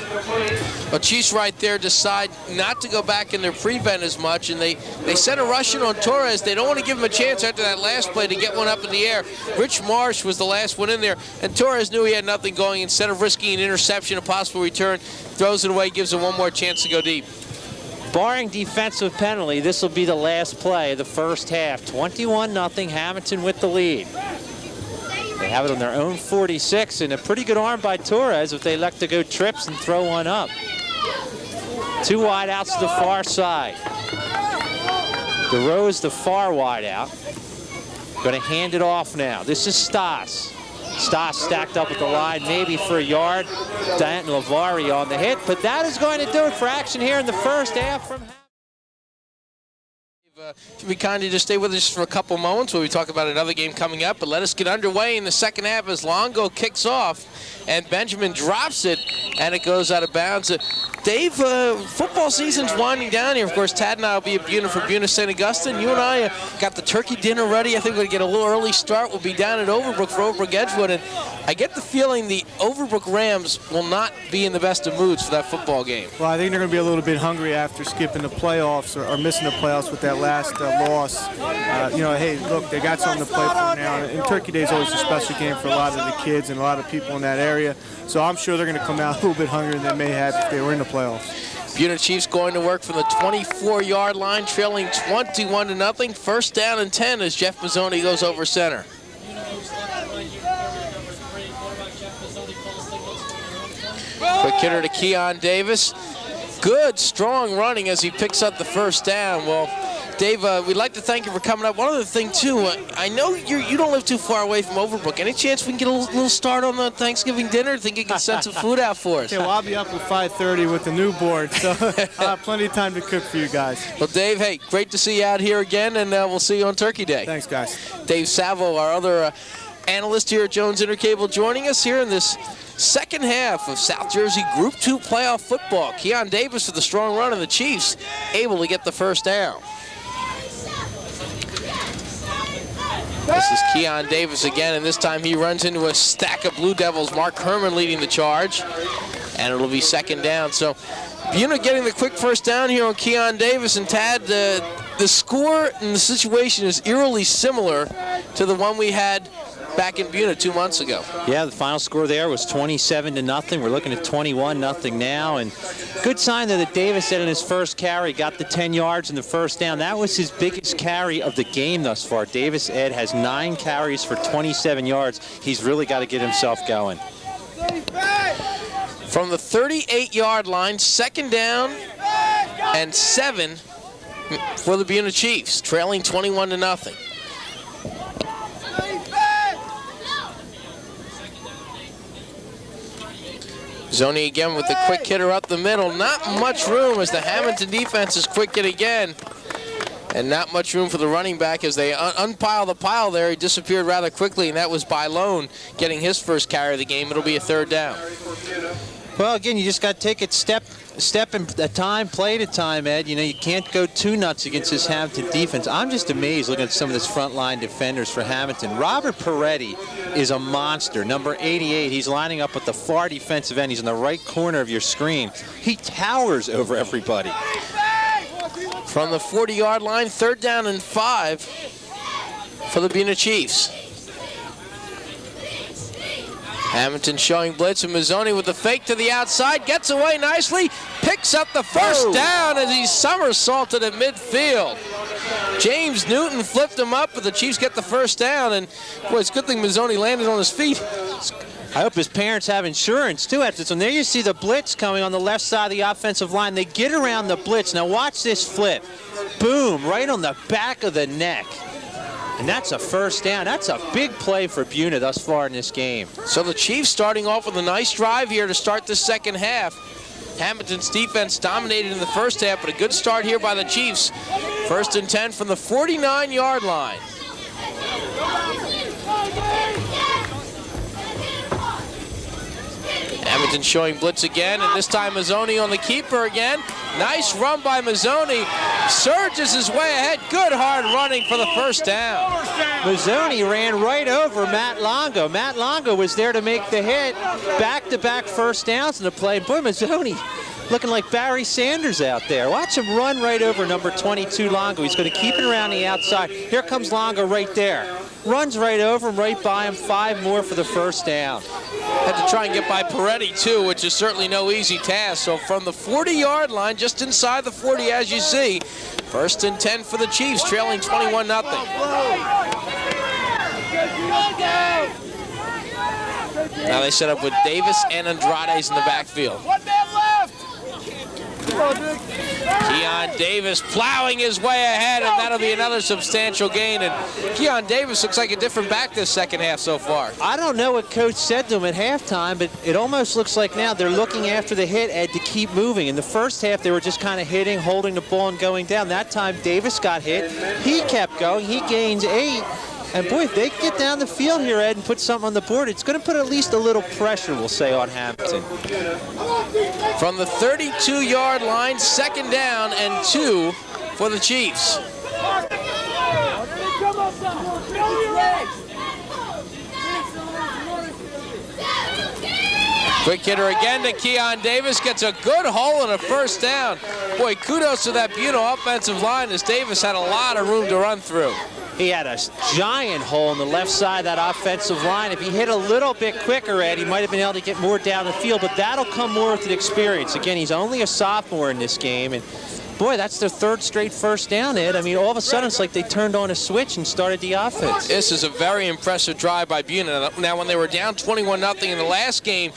Well, Chiefs right there decide not to go back in their prevent as much, and they sent a rush in on Torres. They don't want to give him a chance after that last play to get one up in the air. Rich Marsh was the last one in there, and Torres knew he had nothing going. Instead of risking an interception, a possible return, throws it away, gives him one more chance to go deep. Barring defensive penalty, this will be the last play of the first half. 21-0, Hammonton with the lead. They have it on their own 46, and a pretty good arm by Torres if they elect to go trips and throw one up. Two wide outs to the far side. DeRose the far wide out. Going to hand it off now. This is Stas. Stas stacked up at the line, maybe for a yard. Danton Lavari on the hit, but that is going to do it for action here in the first half from If you be kind to just stay with us for a couple moments while we talk about another game coming up, but let us get underway in the second half as Longo kicks off and Benjamin drops it and it goes out of bounds. Dave, football season's winding down here. Of course, Tad and I will be at Buena for Buena St. Augustine. You and I got the turkey dinner ready. I think we're going to get a little early start. We'll be down at Overbrook for Overbrook Edgewood, and I get the feeling the Overbrook Rams will not be in the best of moods for that football game. Well, I think they're going to be a little bit hungry after skipping the playoffs or missing the playoffs with that last loss. Hey, look, they got something to play for now. And Turkey Day is always a special game for a lot of the kids and a lot of people in that area. So I'm sure they're going to come out a little bit hungrier than they may have if they were in the playoffs. Buena Chiefs going to work from the 24-yard line, trailing 21-0. First down and 10 as Jeff Mazzoni goes over center. Quick hitter to Keon Davis. Good, strong running as he picks up the first down. Well, Dave, we'd like to thank you for coming up. One other thing, too, I know you don't live too far away from Overbrook. Any chance we can get a little start on the Thanksgiving dinner? Think you can send some food out for us? Yeah, well, I'll be up at 5:30 with the newborn, so I'll have plenty of time to cook for you guys. Well, Dave, hey, great to see you out here again, and we'll see you on Turkey Day. Thanks, guys. Dave Savo, our other analyst here at Jones Intercable, joining us here in this second half of South Jersey Group 2 playoff football. Keon Davis with a strong run, and the Chiefs able to get the first down. This is Keon Davis again, and this time he runs into a stack of Blue Devils. Mark Herman leading the charge, and it'll be second down. So Buena getting the quick first down here on Keon Davis, and Tad, the score and the situation is eerily similar to the one we had back in Buena 2 months ago. Yeah, the final score there was 27-0. We're looking at 21-0 now, and good sign that Davis said in his first carry got the 10 yards in the first down. That was his biggest carry of the game thus far. Davis, Ed, has 9 carries for 27 yards. He's really got to get himself going. From the 38-yard line, second down and 7 for the Buena Chiefs, trailing 21-0. Zoni again with the quick hitter up the middle. Not much room as the Hammonton defense is quick it again. And not much room for the running back as they unpile the pile there. He disappeared rather quickly, and that was Bylone getting his first carry of the game. It'll be a third down. Well, again, you just got to take it step at a time, play at a time, Ed. You know, you can't go too nuts against this Hammonton defense. I'm just amazed looking at some of this frontline defenders for Hammonton. Robert Peretti is a monster, number 88. He's lining up at the far defensive end. He's in the right corner of your screen. He towers over everybody. From the 40-yard line, third down and 5 for the Buena Chiefs. Hammonton showing blitz, and Mazzoni with the fake to the outside, gets away nicely, picks up the first down as he somersaulted at midfield. James Newton flipped him up, but the Chiefs get the first down, and boy, it's a good thing Mazzoni landed on his feet. I hope his parents have insurance, too, after this one. There you see the blitz coming on the left side of the offensive line. They get around the blitz. Now watch this flip. Boom, right on the back of the neck. And that's a first down. That's a big play for Buena thus far in this game. So the Chiefs starting off with a nice drive here to start the second half. Hammonton's defense dominated in the first half, but a good start here by the Chiefs. 1st and 10 from the 49-yard line. Hammonton showing blitz again, and this time Mazzoni on the keeper again. Nice run by Mazzoni. Surges his way ahead. Good hard running for the first down. Mazzoni ran right over Matt Longo. Matt Longo was there to make the hit. Back-to-back first downs in the play. Boy, Mazzoni looking like Barry Sanders out there. Watch him run right over number 22 Longo. He's going to keep it around the outside. Here comes Longo right there. Runs right over him, right by him. 5 more for the first down. Had to try and get by Peretti, too, which is certainly no easy task. So from the 40-yard line, just inside the 40, as you see, 1st and 10 for the Chiefs, trailing 21-0. Now they set up with Davis and Andrades in the backfield. One man left. Keon Davis plowing his way ahead, and that'll be another substantial gain. And Keon Davis looks like a different back this second half so far. I don't know what Coach said to him at halftime, but it almost looks like now they're looking after the hit, Ed, to keep moving. In the first half, they were just kind of hitting, holding the ball, and going down. That time, Davis got hit. He kept going. He gains 8. And boy, if they get down the field here, Ed, and put something on the board, it's going to put at least a little pressure, we'll say, on Hammonton. From the 32-yard line, 2nd down and 2 for the Chiefs. Quick hitter again to Keon Davis, gets a good hole and a first down. Boy, kudos to that Buena offensive line, as Davis had a lot of room to run through. He had a giant hole in the left side of that offensive line. If he hit a little bit quicker, Ed, he might have been able to get more down the field, but that'll come more with the experience. Again, he's only a sophomore in this game, and boy, that's their 3rd straight first down, Ed. I mean, all of a sudden, it's like they turned on a switch and started the offense. This is a very impressive drive by Buena. Now, when they were down 21-0 in the last game,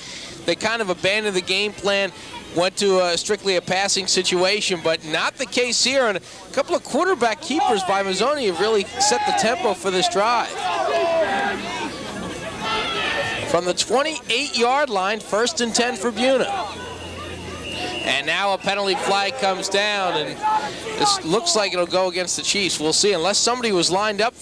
they kind of abandoned the game plan, went to strictly a passing situation, but not the case here. And a couple of quarterback keepers by Mazzoni have really set the tempo for this drive. From the 28-yard line, 1st and 10 for Buena. And now a penalty flag comes down, and this looks like it'll go against the Chiefs. We'll see, unless somebody was lined up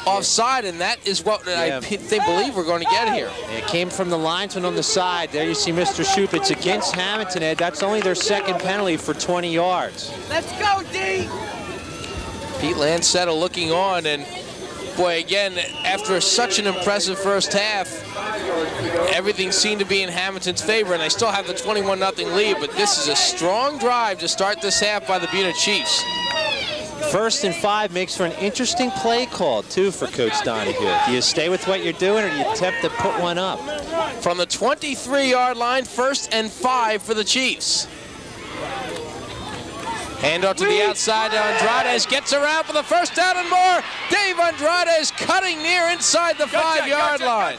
offside, and that is what I believe we're going to get here. It came from the linesman on the side. There you see Mr. Shoup. It's against Hammonton, Ed. That's only their 2nd penalty for 20 yards. Let's go, D. Pete Lansetto looking on, and boy, again, after such an impressive first half, everything seemed to be in Hammonton's favor, and they still have the 21-0 lead, but this is a strong drive to start this half by the Buena Chiefs. 1st and 5 makes for an interesting play call, too, for Coach Donahue. Do you stay with what you're doing, or do you attempt to put one up? From the 23-yard line, 1st and 5 for the Chiefs. Handoff to the outside to Andrades, gets around for the first down and more. Dave Andrades cutting near inside the 5-yard line.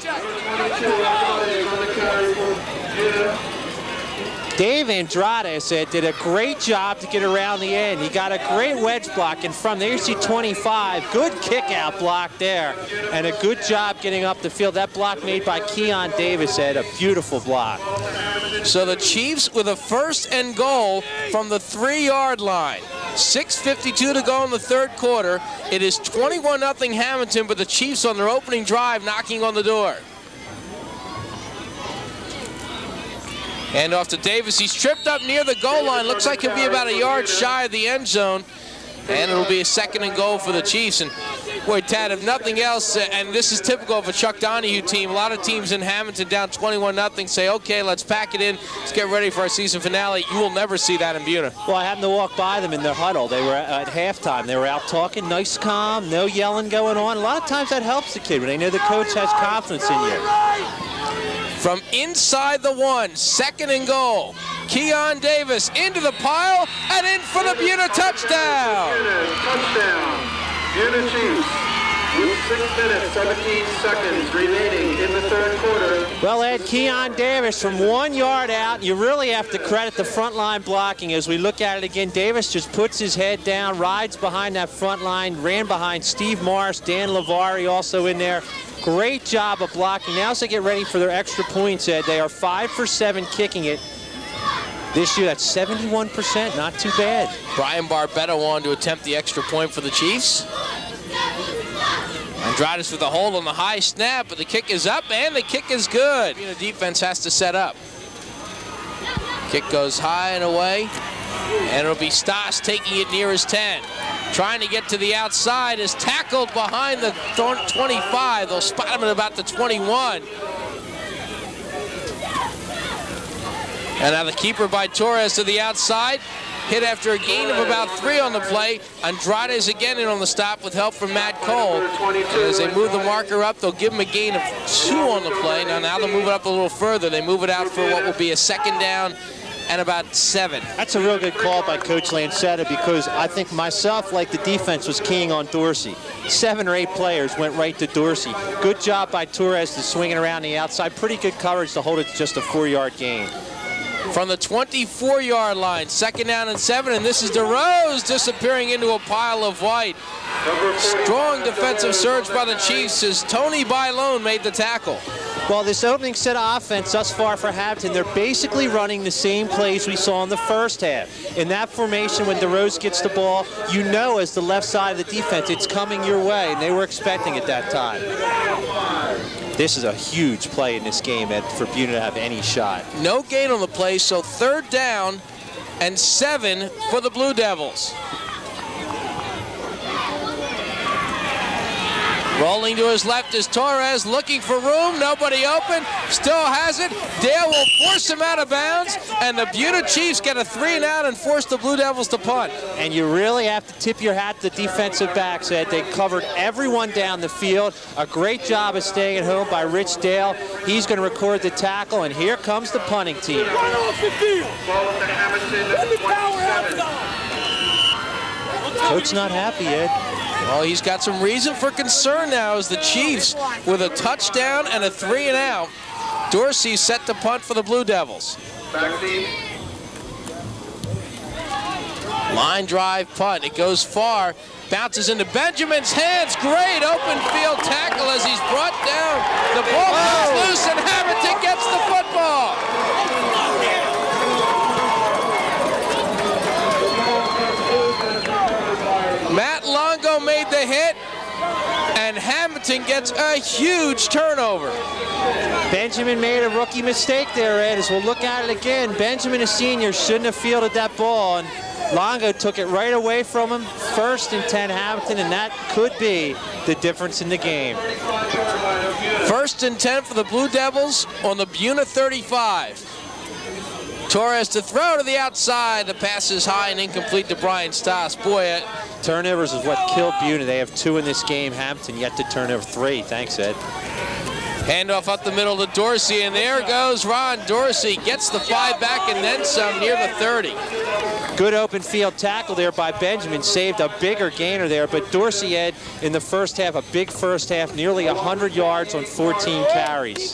Dave Andrades did a great job to get around the end. He got a great wedge block in front. There you see 25. Good kick-out block there, and a good job getting up the field. That block made by Keon Davis, a beautiful block. So the Chiefs with a 1st and goal from the 3-yard line. 6:52 to go in the 3rd quarter. It is 21-0 Hammonton, but the Chiefs on their opening drive knocking on the door. Hand off to Davis. He's tripped up near the goal line. Looks like he'll be about a yard shy of the end zone. And it'll be a 2nd and goal for the Chiefs. And boy, Tad, if nothing else, and this is typical of a Chuck Donahue team, a lot of teams in Hammonton down 21-0 say, okay, let's pack it in. Let's get ready for our season finale. You will never see that in Buena. Well, I happened to walk by them in their huddle. They were at halftime. They were out talking, nice, calm, no yelling going on. A lot of times that helps the kid when they know the coach has confidence in you. From inside the 1, 2nd and goal. Keon Davis into the pile and in for the Buena touchdown. Buena touchdown. Buena Chiefs with 6 minutes, 17 seconds remaining in the third quarter. Well, Ed, Keon Davis from 1 yard out. You really have to credit the front line blocking. As we look at it again, Davis just puts his head down, rides behind that front line, ran behind Steve Morris, Dan Lavari also in there. Great job of blocking. Now as they get ready for their extra points, Ed, they are 5 for 7 kicking it. This year, that's 71%, not too bad. Brian Barbetta wanted to attempt the extra point for the Chiefs. Andradas with a hold on the high snap, but the kick is up, and the kick is good. The defense has to set up. Kick goes high and away, and it'll be Stas taking it near his 10. Trying to get to the outside, is tackled behind the 25. They'll spot him at about the 21. And now the keeper by Torres to the outside. Hit after a gain of about 3 on the play. Andrade again in on the stop with help from Matt Cole. And as they move the marker up, they'll give him a gain of 2 on the play. Now they'll move it up a little further. They move it out for what will be a 2nd down and about 7. That's a real good call by Coach Lancetta, because I think myself, like the defense, was keying on Dorsey. 7 or 8 players went right to Dorsey. Good job by Torres to swing it around the outside. Pretty good coverage to hold it to just a 4-yard gain. From the 24-yard line, 2nd down and 7, and this is DeRose disappearing into a pile of white. Strong defensive surge by the Chiefs as Tony Bailon made the tackle. Well, this opening set of offense thus far for Hammonton, they're basically running the same plays we saw in the first half. In that formation, when DeRose gets the ball, you know as the left side of the defense, it's coming your way, and they were expecting it that time. This is a huge play in this game, Ed, for Buena to have any shot. No gain on the play, so 3rd down and 7 for the Blue Devils. Rolling to his left is Torres, looking for room, nobody open, still has it. Dale will force him out of bounds, and the Buena Chiefs get a 3 and out and force the Blue Devils to punt. And you really have to tip your hat to the defensive backs, Ed. They covered everyone down the field. A great job of staying at home by Rich Dale. He's going to record the tackle, and here comes the punting team. Coach not happy, Ed. Well, he's got some reason for concern now as the Chiefs, with a touchdown and a 3 and out. Dorsey set to punt for the Blue Devils. Line drive punt. It goes far. Bounces into Benjamin's hands. Great open field tackle as he's brought down. The ball comes loose and Hammonton gets the football. Matt Longo made the hit, and Hammonton gets a huge turnover. Benjamin made a rookie mistake there, Ed, as we'll look at it again. Benjamin, a senior, shouldn't have fielded that ball, and Longo took it right away from him. 1st and 10 Hammonton, and that could be the difference in the game. 1st and 10 for the Blue Devils on the Buena 35. Torres to throw to the outside. The pass is high and incomplete to Brian Stas. Boy, turnovers is what killed Buena. They have 2 in this game. Hammonton yet to turn over 3. Thanks, Ed. Handoff up the middle to Dorsey, and there goes Ron Dorsey. Gets the 5 back and then some near the 30. Good open field tackle there by Benjamin. Saved a bigger gainer there, but Dorsey, Ed, in the first half, a big first half, nearly 100 yards on 14 carries.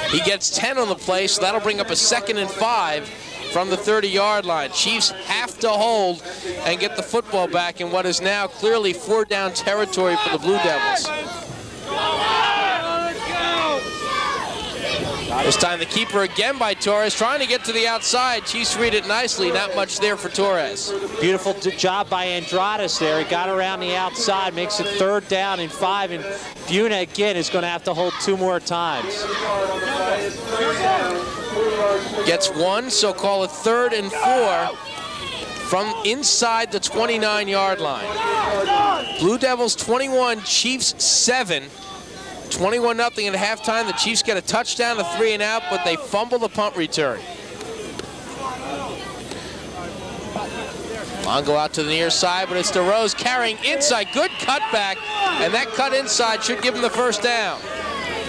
He gets 10 on the play, so that'll bring up a 2nd and 5 from the 30-yard line. Chiefs have to hold and get the football back in what is now clearly 4-down territory for the Blue Devils. This time the keeper again by Torres, trying to get to the outside. Chiefs read it nicely, not much there for Torres. Beautiful job by Andradas there. He got around the outside, makes it 3rd down and 5, and Buena again is going to have to hold 2 more times. Gets 1, so call it 3rd and 4 from inside the 29-yard line. Blue Devils 21, Chiefs 7. 21-0 at halftime. The Chiefs get a touchdown, a 3 and out, but they fumble the punt return. Longo out to the near side, but it's DeRose carrying inside. Good cutback, and that cut inside should give him the 1st down.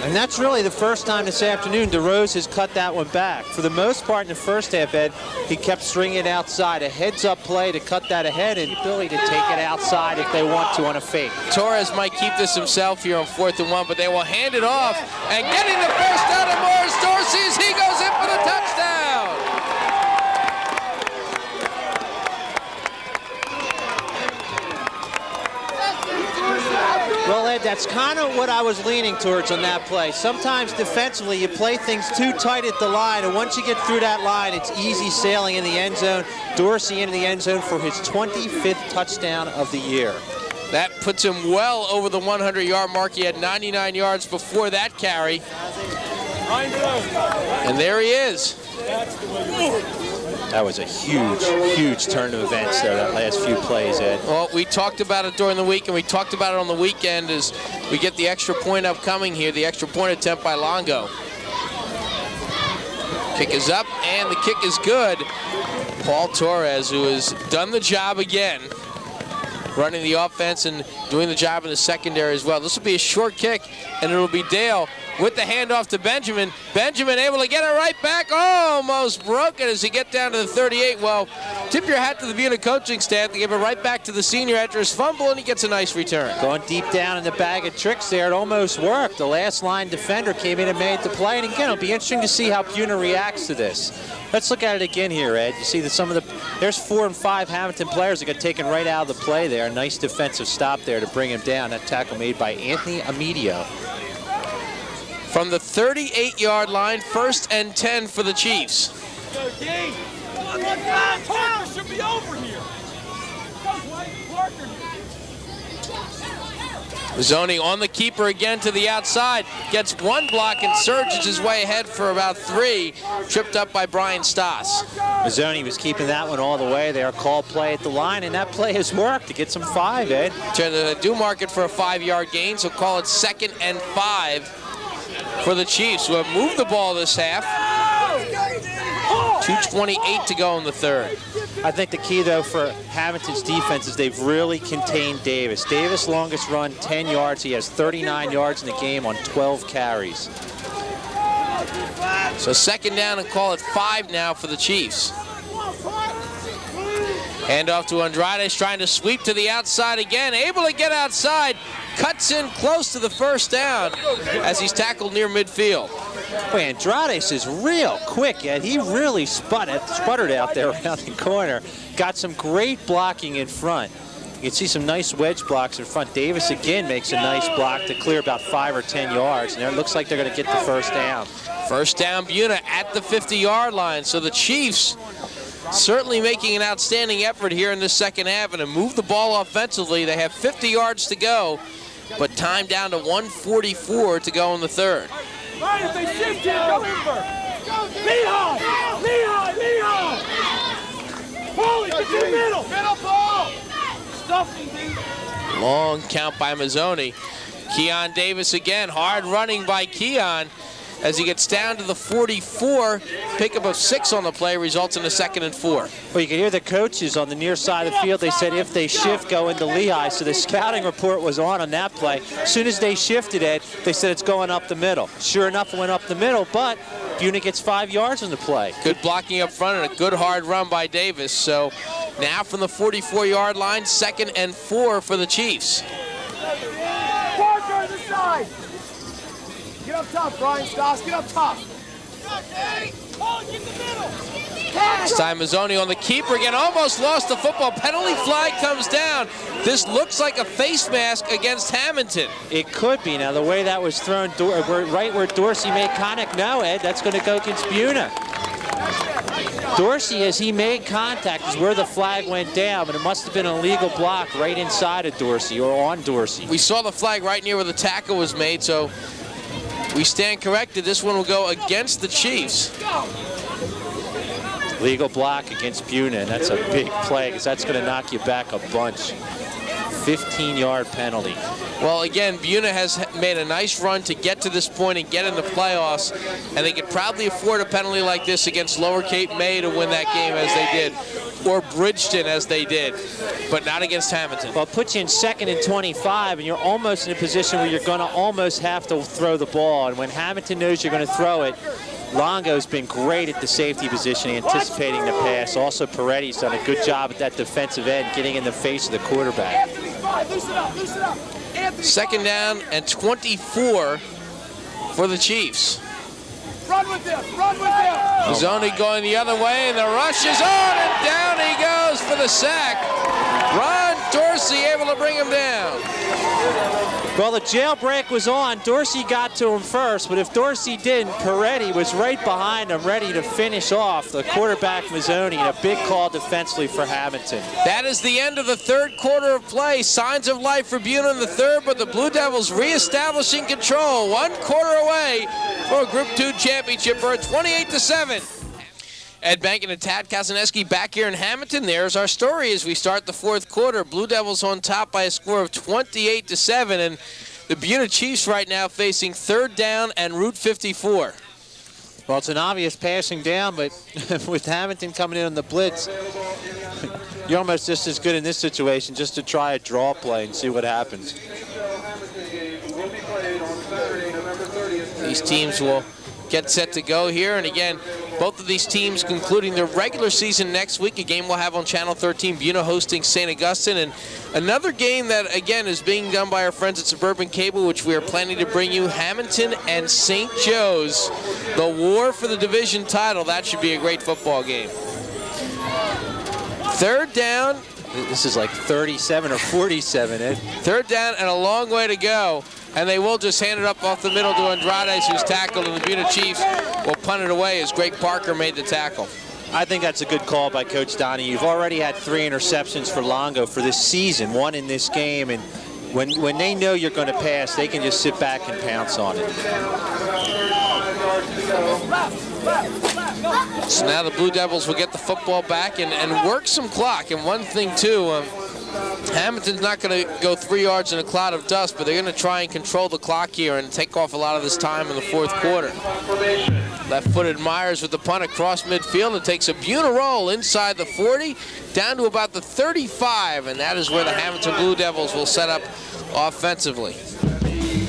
And that's really the first time this afternoon DeRose has cut that one back. For the most part in the first half, Ed, he kept stringing it outside. A heads-up play to cut that ahead and the ability to take it outside if they want to on a fake. Torres might keep this himself here on 4th and 1, but they will hand it off. And getting the first down to Morris Dorsey as he goes in for the touchdown. Well, Ed, that's kind of what I was leaning towards on that play. Sometimes defensively, you play things too tight at the line, and once you get through that line, it's easy sailing in the end zone. Dorsey into the end zone for his 25th touchdown of the year. That puts him well over the 100-yard mark. He had 99 yards before that carry. And there he is. That was a huge, huge turn of events there, that last few plays, Ed. Well, we talked about it during the week, and we talked about it on the weekend as we get the extra point upcoming here, the extra point attempt by Longo. Kick is up, and the kick is good. Paul Torres, who has done the job again, running the offense and doing the job in the secondary as well. This will be a short kick, and it'll be Dale with the handoff to Benjamin. Benjamin able to get it right back. Almost broken as he get down to the 38. Well, tip your hat to the Buena coaching staff. They give it right back to the senior after his fumble, and he gets a nice return. Going deep down in the bag of tricks there. It almost worked. The last line defender came in and made the play. And again, it'll be interesting to see how Buena reacts to this. Let's look at it again here, Ed. You see that there's 4 and 5 Hammonton players that got taken right out of the play there. A nice defensive stop there to bring him down. That tackle made by Anthony Amidio. From the 38-yard line, 1st and 10 for the Chiefs. Parker should be over here. Mazzoni on the keeper again to the outside. Gets one block and surges his way ahead for about 3. Tripped up by Brian Stoss. Mazzoni was keeping that one all the way there. Called play at the line, and that play has worked to get some 5, Ed. To do mark it for a 5-yard gain, so call it 2nd and 5 for the Chiefs, who have moved the ball this half. 2:28 to go in the 3rd. I think the key, though, for Hammonton's defense is they've really contained Davis. Davis' longest run, 10 yards. He has 39 yards in the game on 12 carries. So 2nd down and call it 5 now for the Chiefs. Handoff to Andrade, trying to sweep to the outside again. Able to get outside. Cuts in close to the 1st down as he's tackled near midfield. Boy, Andrade is real quick, Ed. He really sputtered out there around the corner. Got some great blocking in front. You can see some nice wedge blocks in front. Davis again makes a nice block to clear about 5 or 10 yards. And it looks like they're going to get the 1st down. 1st down, Buena at the 50-yard line. So the Chiefs certainly making an outstanding effort here in this 2nd half and to move the ball offensively. They have 50 yards to go, but time down to 1:44 to go in the 3rd. Right, if they shift here, go Inver. Lehigh! Paulie, get to the middle! Middle ball! Stuffing, dude. Long count by Mazzoni. Keon Davis again, hard running by Keon as he gets down to the 44. Pickup of 6 on the play results in a 2nd and 4. Well, you can hear the coaches on the near side of the field. They said if they shift, go into Lehigh. So the scouting report was on that play. As soon as they shifted it, they said it's going up the middle. Sure enough, it went up the middle, but Buena gets 5 yards on the play. Good blocking up front and a good hard run by Davis. So now from the 44-yard line, 2nd and 4 for the Chiefs. Parker on the side! Get up top, Brian Stoss. Get up top. This time Mazzoni on the keeper again. Almost lost the football. Penalty flag comes down. This looks like a face mask against Hammonton. It could be. Now, the way that was thrown, right where Dorsey made contact. No, Ed, that's going to go against Buena. Dorsey, as he made contact, is where the flag went down, but it must have been an illegal block right inside of Dorsey or on Dorsey. We saw the flag right near where the tackle was made, so we stand corrected. This one will go against the Chiefs. Legal block against Buena, and that's a big play because that's going to knock you back a bunch. 15-yard penalty. Well, again, Buena has made a nice run to get to this point and get in the playoffs, and they could probably afford a penalty like this against Lower Cape May to win that game as they did. or Bridgeton as they did, but not against Hammonton. Well, it puts you in 2nd and 25, and you're almost in a position where you're going to almost have to throw the ball. And when Hammonton knows you're going to throw it, Longo's been great at the safety position, anticipating the pass. Also, Peretti's done a good job at that defensive end, getting in the face of the quarterback. 2nd down and 24 for the Chiefs. Run with him! Run with him! Mazzoni going the other way, and the rush is on, and down he goes for the sack. Ron Dorsey able to bring him down. Well, the jailbreak was on. Dorsey got to him first, but if Dorsey didn't, Peretti was right behind him, ready to finish off the quarterback Mazzoni, and a big call defensively for Hammonton. That is the end of the 3rd quarter of play. Signs of life for Buena in the 3rd, but the Blue Devils reestablishing control. 1 quarter away for a Group 2 championship for a 28-7. Ed Bankin and Tad Kazaneski back here in Hammonton. There's our story as we start the 4th quarter. Blue Devils on top by a score of 28-7, and the Buena Chiefs right now facing 3rd down and Route 54. Well, it's an obvious passing down, but with Hammonton coming in on the blitz, you're almost just as good in this situation just to try a draw play and see what happens. These teams will get set to go here, and again, both of these teams concluding their regular season next week. A game we'll have on Channel 13, Buena hosting St. Augustine, and another game that, again, is being done by our friends at Suburban Cable, which we are planning to bring you, Hammonton and St. Joe's, the war for the division title. That should be a great football game. 3rd down. This is like 37 or 47, Ed. 3rd down and a long way to go. And they will just hand it up off the middle to Andrade, who's tackled, and the Buena Chiefs will punt it away as Greg Parker made the tackle. I think that's a good call by Coach Donnie. You've already had 3 interceptions for Longo for this season, 1 in this game, and when they know you're going to pass, they can just sit back and pounce on it. So now the Blue Devils will get the football back and work some clock. And one thing, too, Hammonton's not going to go 3 yards in a cloud of dust, but they're going to try and control the clock here and take off a lot of this time in the 4th quarter. Left-footed Myers with the punt across midfield. It takes a Buena roll inside the 40, down to about the 35, and that is where the Hammonton Blue Devils will set up offensively.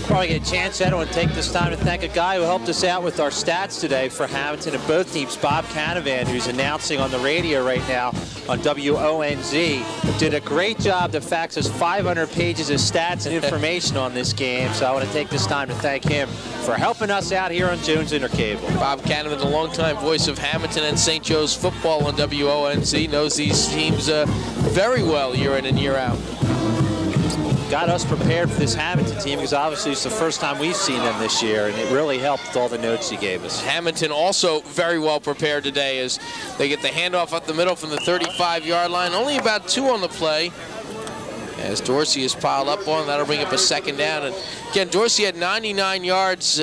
Probably get a chance, Ed, I want to take this time to thank a guy who helped us out with our stats today for Hammonton and both teams, Bob Canavan, who's announcing on the radio right now on WONZ. Did a great job to fax us 500 pages of stats and information on this game, so I want to take this time to thank him for helping us out here on Jones Intercable. Bob Canavan, the longtime voice of Hammonton and St. Joe's football on WONZ, knows these teams very well year in and year out. Got us prepared for this Hammonton team because obviously it's the first time we've seen them this year, and it really helped with all the notes he gave us. Hammonton also very well prepared today as they get the handoff up the middle from the 35-yard line. Only about 2 on the play as Dorsey is piled up on. That'll bring up a 2nd down. And again, Dorsey had 99 yards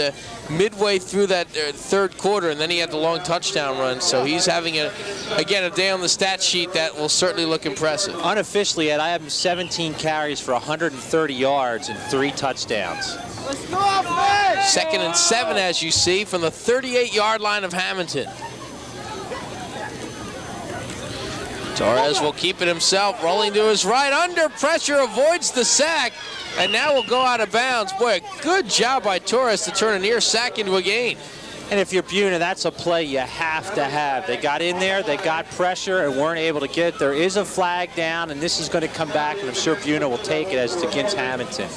midway through that 3rd quarter, and then he had the long touchdown run. So he's having, a day on the stat sheet that will certainly look impressive. Unofficially, Ed, I have him 17 carries for 130 yards and 3 touchdowns. Let's go, man! 2nd and 7, as you see, from the 38-yard line of Hammonton. Torres will keep it himself, rolling to his right, under pressure, avoids the sack, and now will go out of bounds. Boy, a good job by Torres to turn a near sack into a gain. And if you're Buena, that's a play you have to have. They got in there, they got pressure, and weren't able to get it. There is a flag down, and this is going to come back, and I'm sure Buena will take it as it's against Hammonton.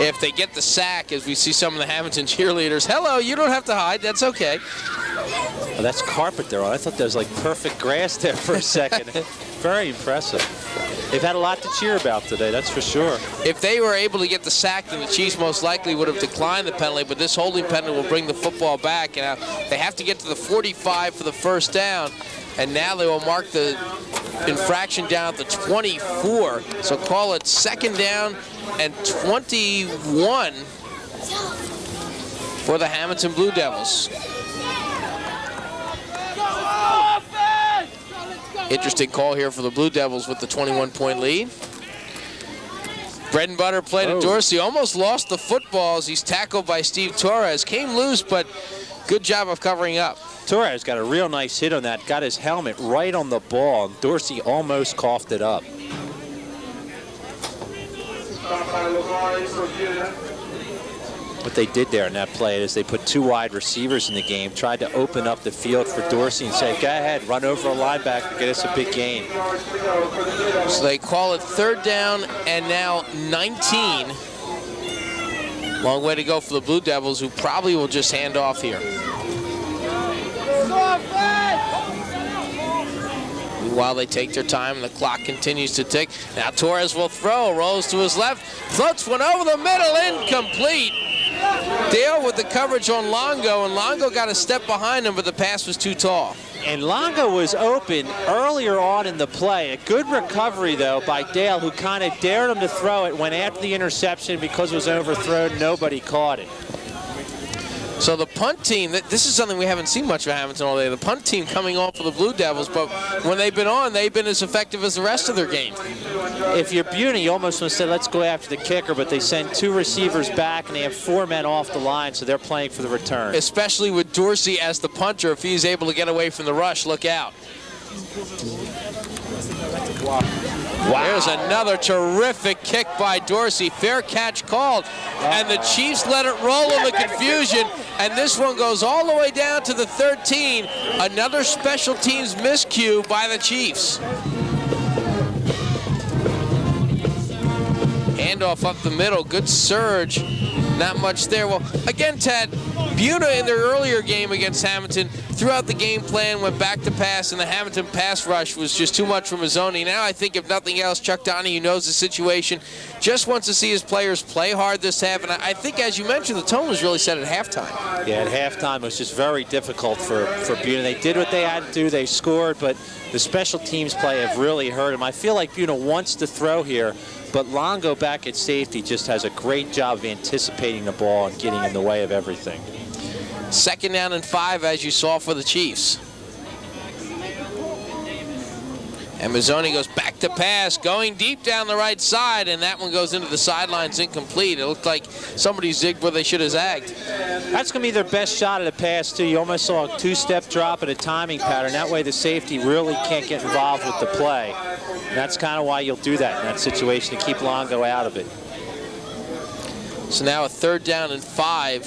If they get the sack, as we see some of the Hammonton cheerleaders, hello, you don't have to hide, that's okay. Oh, that's carpet there. I thought that was like perfect grass there for a second. Very impressive. They've had a lot to cheer about today, that's for sure. If they were able to get the sack, then the Chiefs most likely would have declined the penalty, but this holding penalty will bring the football back. And they have to get to the 45 for the 1st down, and now they will mark the infraction down at the 24. So call it 2nd down and 21 for the Hammonton Blue Devils. Interesting call here for the Blue Devils with the 21-point lead. Bread and butter play to Dorsey. Almost lost the football as he's tackled by Steve Torres. Came loose, but good job of covering up. Torres got a real nice hit on that, got his helmet right on the ball, and Dorsey almost coughed it up. What they did there in that play is they put 2 wide receivers in the game, tried to open up the field for Dorsey and said, go ahead, run over a linebacker, get us a big gain. So they call it 3rd down and now 19. Long way to go for the Blue Devils, who probably will just hand off here. While they take their time and the clock continues to tick. Now Torres will throw, rolls to his left, floats one over the middle, incomplete. Dale with the coverage on Longo, and Longo got a step behind him, but the pass was too tall. And Longo was open earlier on in the play. A good recovery, though, by Dale, who kind of dared him to throw it, went after the interception because it was overthrown. Nobody caught it. So the punt team, this is something we haven't seen much of Hammonton all day. The punt team coming on for the Blue Devils, but when they've been on, they've been as effective as the rest of their game. If you're Buena, you almost want to say, let's go after the kicker, but they send 2 receivers back, and they have 4 men off the line, so they're playing for the return. Especially with Dorsey as the punter. If he's able to get away from the rush, look out. Wow. There's another terrific kick by Dorsey. Fair catch called. And the Chiefs let it roll in the confusion. And this one goes all the way down to the 13. Another special teams miscue by the Chiefs. Handoff up the middle. Good surge. Not much there. Well, again, Ted, Buena in their earlier game against Hammonton, throughout the game plan, went back to pass, and the Hammonton pass rush was just too much for Mazzoni. Now I think, if nothing else, Chuck Donahue knows the situation, just wants to see his players play hard this half. And I think, as you mentioned, the tone was really set at halftime. Yeah, at halftime it was just very difficult for Buena. They did what they had to do. They scored, but the special teams play have really hurt them. I feel like Buena wants to throw here, but Longo back at safety just has a great job of anticipating the ball and getting in the way of everything. 2nd down and 5, as you saw, for the Chiefs. And Mazzoni goes back to pass, going deep down the right side, and that one goes into the sidelines incomplete. It looked like somebody zigged where they should have zagged. That's going to be their best shot at a pass, too. You almost saw a 2-step drop and a timing pattern. That way the safety really can't get involved with the play. And that's kind of why you'll do that in that situation, to keep Longo out of it. So now a 3rd down and 5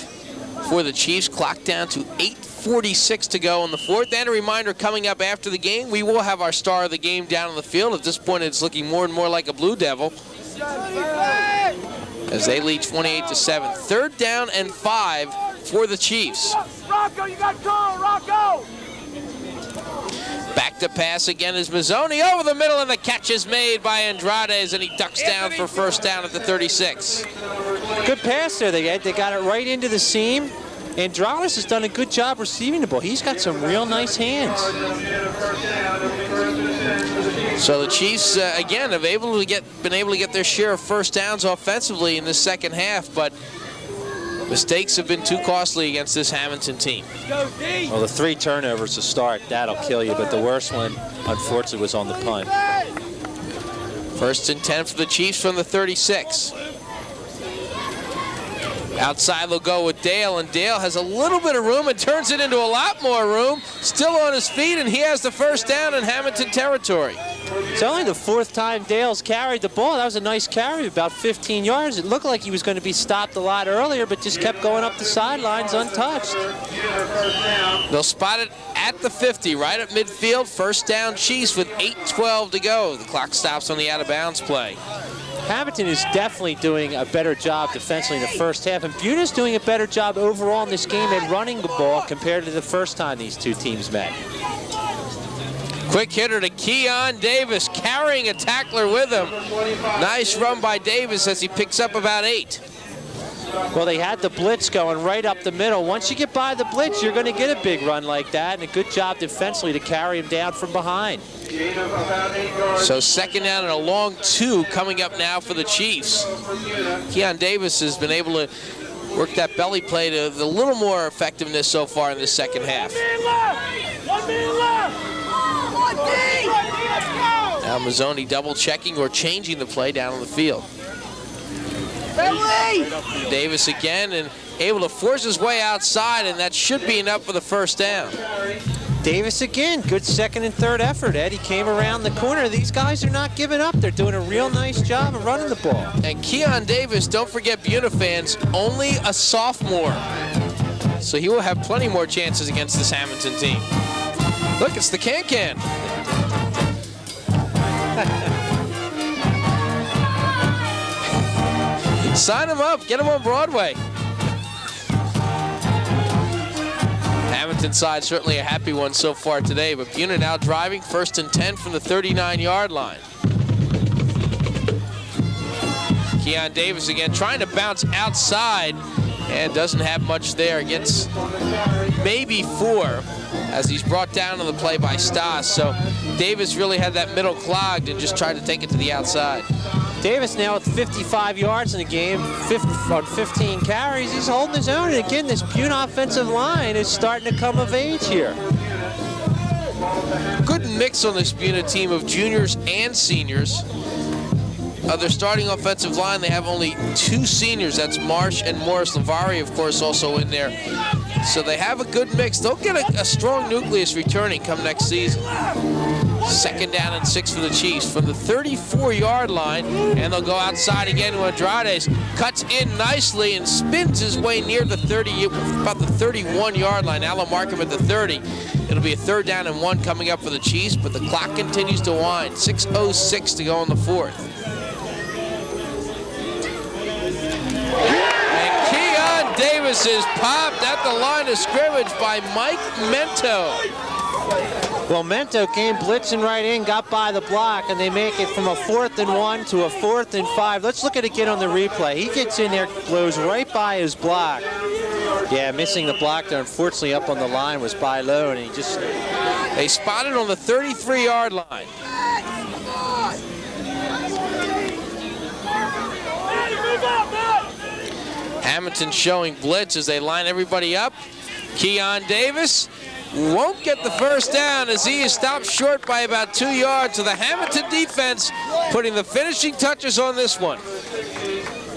for the Chiefs. Clock down to 8:46 to go in the 4th. And a reminder, coming up after the game, we will have our star of the game down on the field. At this point, it's looking more and more like a Blue Devil, as they lead 28-7. 3rd down and 5 for the Chiefs. Rocco, you got call, Rocco! Back to pass again is Mazzoni over the middle, and the catch is made by Andrades, and he ducks down for 1st down at the 36. Good pass there. They got it right into the seam. Andrades has done a good job receiving the ball. He's got some real nice hands. So the Chiefs, again, have been able to get their share of 1st downs offensively in the 2nd half, but mistakes have been too costly against this Hammonton team. Well, the 3 turnovers to start, that'll kill you, but the worst one, unfortunately, was on the punt. 1st and 10 for the Chiefs from the 36. Outside they'll go with Dale, and Dale has a little bit of room and turns it into a lot more room. Still on his feet, and he has the 1st down in Hammonton territory. It's only the 4th time Dale's carried the ball. That was a nice carry, about 15 yards. It looked like he was going to be stopped a lot earlier, but just kept going up the sidelines untouched. They'll spot it at the 50, right at midfield. 1st down Chiefs with 8:12 to go. The clock stops on the out-of-bounds play. Hammonton is definitely doing a better job defensively in the 1st half, and Buena's doing a better job overall in this game at running the ball compared to the first time these 2 teams met. Quick hitter to Keon Davis, carrying a tackler with him. Nice run by Davis as he picks up about 8. Well, they had the blitz going right up the middle. Once you get by the blitz, you're going to get a big run like that, and a good job defensively to carry him down from behind. So 2nd down and a long 2 coming up now for the Chiefs. Keon Davis has been able to work that belly play to a little more effectiveness so far in the 2nd half. 1 minute left! Now Mazzoni double checking or changing the play down on the field. Davis again, and able to force his way outside, and that should be enough for the first down. Davis again, good second and third effort, Ed. He came around the corner. These guys are not giving up. They're doing a real nice job of running the ball. And Keon Davis, don't forget, Buena fans, only a sophomore. So he will have plenty more chances against this Hammonton team. Look, it's the can-can. Sign him up, get him on Broadway. Hammonton side certainly a happy one so far today, but Buena now driving, 1st and 10 from the 39-yard line. Keon Davis again trying to bounce outside and doesn't have much there. Gets maybe 4 as he's brought down on the play by Stas. So Davis really had that middle clogged and just tried to take it to the outside. Davis now with 55 yards in the game, on 15 carries. He's holding his own, and again, this Buena offensive line is starting to come of age here. Good mix on this Buena team of juniors and seniors. Their starting offensive line, they have only 2 seniors. That's Marsh and Morris. Lavari, of course, also in there. So they have a good mix. They'll get a strong nucleus returning come next season. 2nd down and 6 for the Chiefs from the 34-yard line, and they'll go outside again to Andrades. Cuts in nicely and spins his way near the 30, about the 31-yard line. Now they'll mark him at the 30. It'll be a 3rd down and 1 coming up for the Chiefs, but the clock continues to wind. 6:06 to go in the 4th. And Keon Davis is popped at the line of scrimmage by Mike Mento. Well, Mento came blitzing right in, got by the block, and they make it from a 4th and 1 to a 4th and 5. Let's look at it again on the replay. He gets in there, blows right by his block. Yeah, missing the block there, unfortunately, up on the line was by low, and he just... They spotted on the 33-yard line. Hammonton showing blitz as they line everybody up. Keon Davis won't get the first down as he is stopped short by about 2 yards. So the Hammonton defense putting the finishing touches on this one.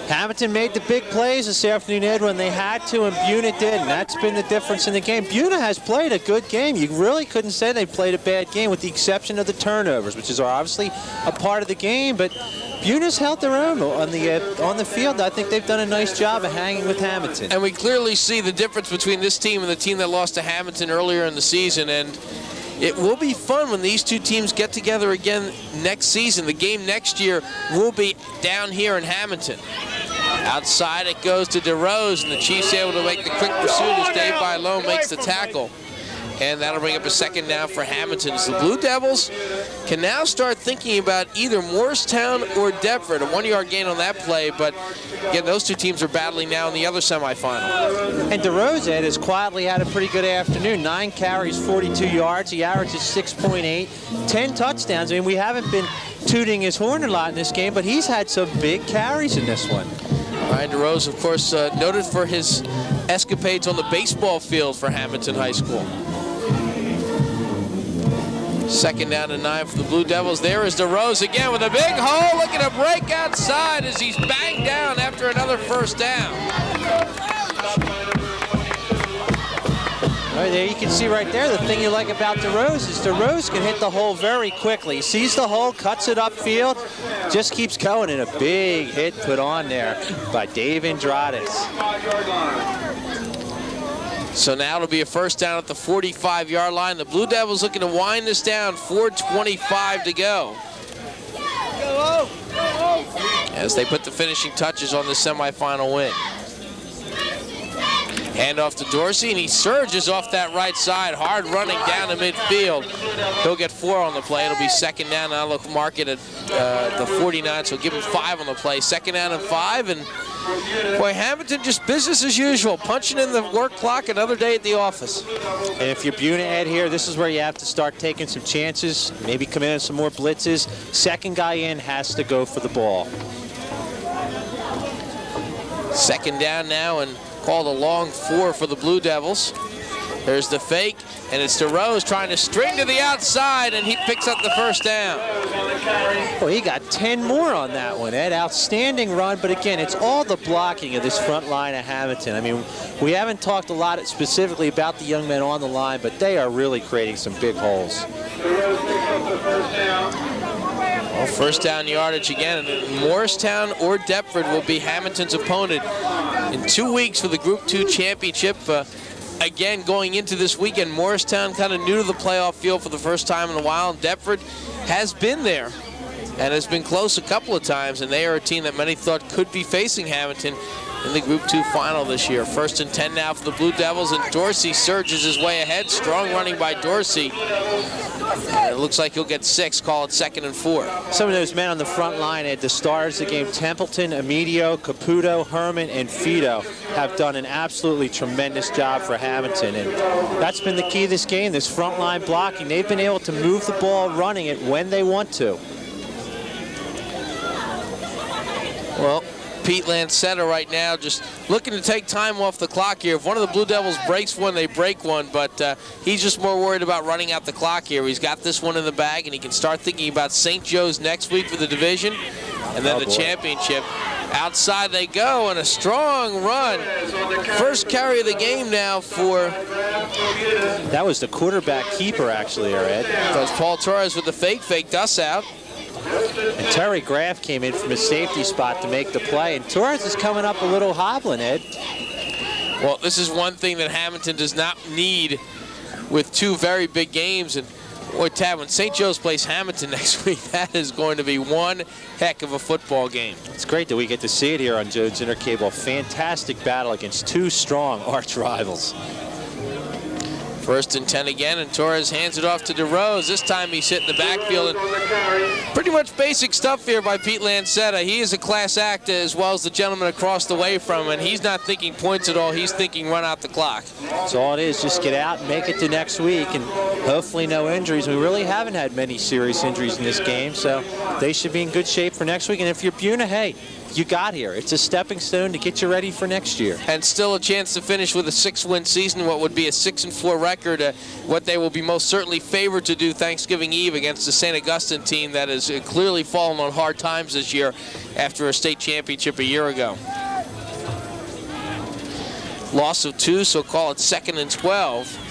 Hammonton made the big plays this afternoon, Ed, when they had to, and Buena didn't. That's been the difference in the game. Buena has played a good game. You really couldn't say they played a bad game, with the exception of the turnovers, which is obviously a part of the game. But Buena's held their own on the field. I think they've done a nice job of hanging with Hammonton. And we clearly see the difference between this team and the team that lost to Hammonton earlier in the season. And it will be fun when these 2 teams get together again next season. The game next year will be down here in Hammonton. Outside it goes to DeRose, and the Chiefs able to make the quick pursuit as Dave Bailon makes the tackle. And that'll bring up a 2nd down for Hammonton. As the Blue Devils can now start thinking about either Morristown or Deptford. A 1-yard gain on that play, but again, those 2 teams are battling now in the other semifinal. And DeRose, Ed, has quietly had a pretty good afternoon. 9 carries, 42 yards. He averages 6.8, 10 touchdowns. I mean, we haven't been tooting his horn a lot in this game, but he's had some big carries in this one. Ryan DeRose, of course, noted for his escapades on the baseball field for Hammonton High School. 2nd down and 9 for the Blue Devils. There is DeRose again with a big hole, looking to break outside as he's banged down after another first down. Right there, you can see right there, the thing you like about DeRose is DeRose can hit the hole very quickly. He sees the hole, cuts it upfield, just keeps going, and a big hit put on there by Dave Andrades. So now it'll be a first down at the 45-yard line. The Blue Devils looking to wind this down, 4:25 to go. As they put the finishing touches on the semifinal win. Hand off to Dorsey, and he surges off that right side, hard running down to midfield. He'll get 4 on the play. It'll be 2nd down. Now look, mark it at the 49, so give him 5 on the play. 2nd down and 5, and boy, Hammonton just business as usual, punching in the work clock, another day at the office. And if you're Buena, Ed, here, this is where you have to start taking some chances, maybe come in some more blitzes. 2nd guy in has to go for the ball. 2nd down now, and called a long 4 for the Blue Devils. There's the fake, and it's DeRose trying to string to the outside, and he picks up the first down. Well, he got 10 more on that one, Ed. Outstanding run, but again, it's all the blocking of this front line of Hammonton. I mean, we haven't talked a lot specifically about the young men on the line, but they are really creating some big holes. Well, first down yardage again. Morristown or Deptford will be Hammonton's opponent in 2 weeks for the Group 2 championship. Again, going into this weekend, Morristown kind of new to the playoff field for the first time in a while. Deptford has been there and has been close a couple of times, and they are a team that many thought could be facing Hammonton in the Group 2 final this year. 1st and 10 now for the Blue Devils, and Dorsey surges his way ahead. Strong running by Dorsey. And it looks like he'll get 6, call it 2nd and 4. Some of those men on the front line at the stars of the game, Templeton, Amidio, Caputo, Herman, and Fido, have done an absolutely tremendous job for Hammonton. And that's been the key of this game, this front line blocking. They've been able to move the ball, running it when they want to. Well, Pete Lancetta right now just looking to take time off the clock here. If one of the Blue Devils breaks one, they break one, but he's just more worried about running out the clock here. He's got this one in the bag, and he can start thinking about St. Joe's next week for the division, and then the championship. Outside they go, and a strong run. First carry of the game now for... That was the quarterback keeper, actually, Ed. That was Paul Torres with the faked us out. And Terry Graff came in from a safety spot to make the play, and Torres is coming up a little hobbling, Ed. Well, this is one thing that Hammonton does not need with 2 very big games. And boy, Tad, when St. Joe's plays Hammonton next week, that is going to be one heck of a football game. It's great that we get to see it here on Jones Intercable. Fantastic battle against 2 strong arch rivals. 1st and 10 again, and Torres hands it off to DeRose. This time he's hit in the backfield. And pretty much basic stuff here by Pete Lancetta. He is a class act as well as the gentleman across the way from him, and he's not thinking points at all. He's thinking run out the clock. That's all it is. Just get out and make it to next week, and hopefully no injuries. We really haven't had many serious injuries in this game, so they should be in good shape for next week. And if you're Buena, hey, you got here. It's a stepping stone to get you ready for next year. And still a chance to finish with a 6-win season, what would be a 6-4 record, what they will be most certainly favored to do Thanksgiving Eve against the St. Augustine team that has clearly fallen on hard times this year after a state championship a year ago. Loss of 2, so call it 2nd and 12.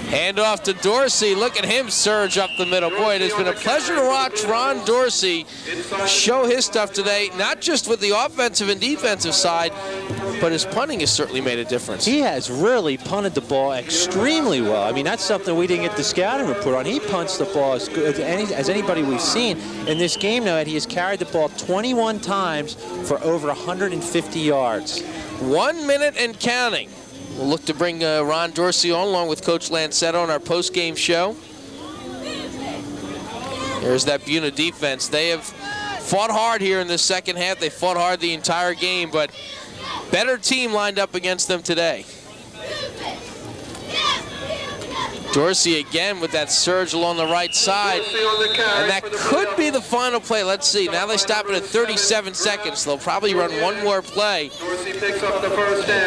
Hand off to Dorsey. Look at him surge up the middle. Boy, it has been a pleasure to watch Ron Dorsey show his stuff today, not just with the offensive and defensive side, but his punting has certainly made a difference. He has really punted the ball extremely well. I mean, that's something we didn't get the scouting report on. He punts the ball as good as anybody we've seen. In this game, though, he has carried the ball 21 times for over 150 yards. 1 minute and counting. We'll look to bring Ron Dorsey on along with Coach Lancetta on our post-game show. There's that Buena defense. They have fought hard here in the second half. They fought hard the entire game, but better team lined up against them today. Dorsey again with that surge along the right side, and that could be the final play. Let's see. Now they stop it at 37 seconds. They'll probably run one more play.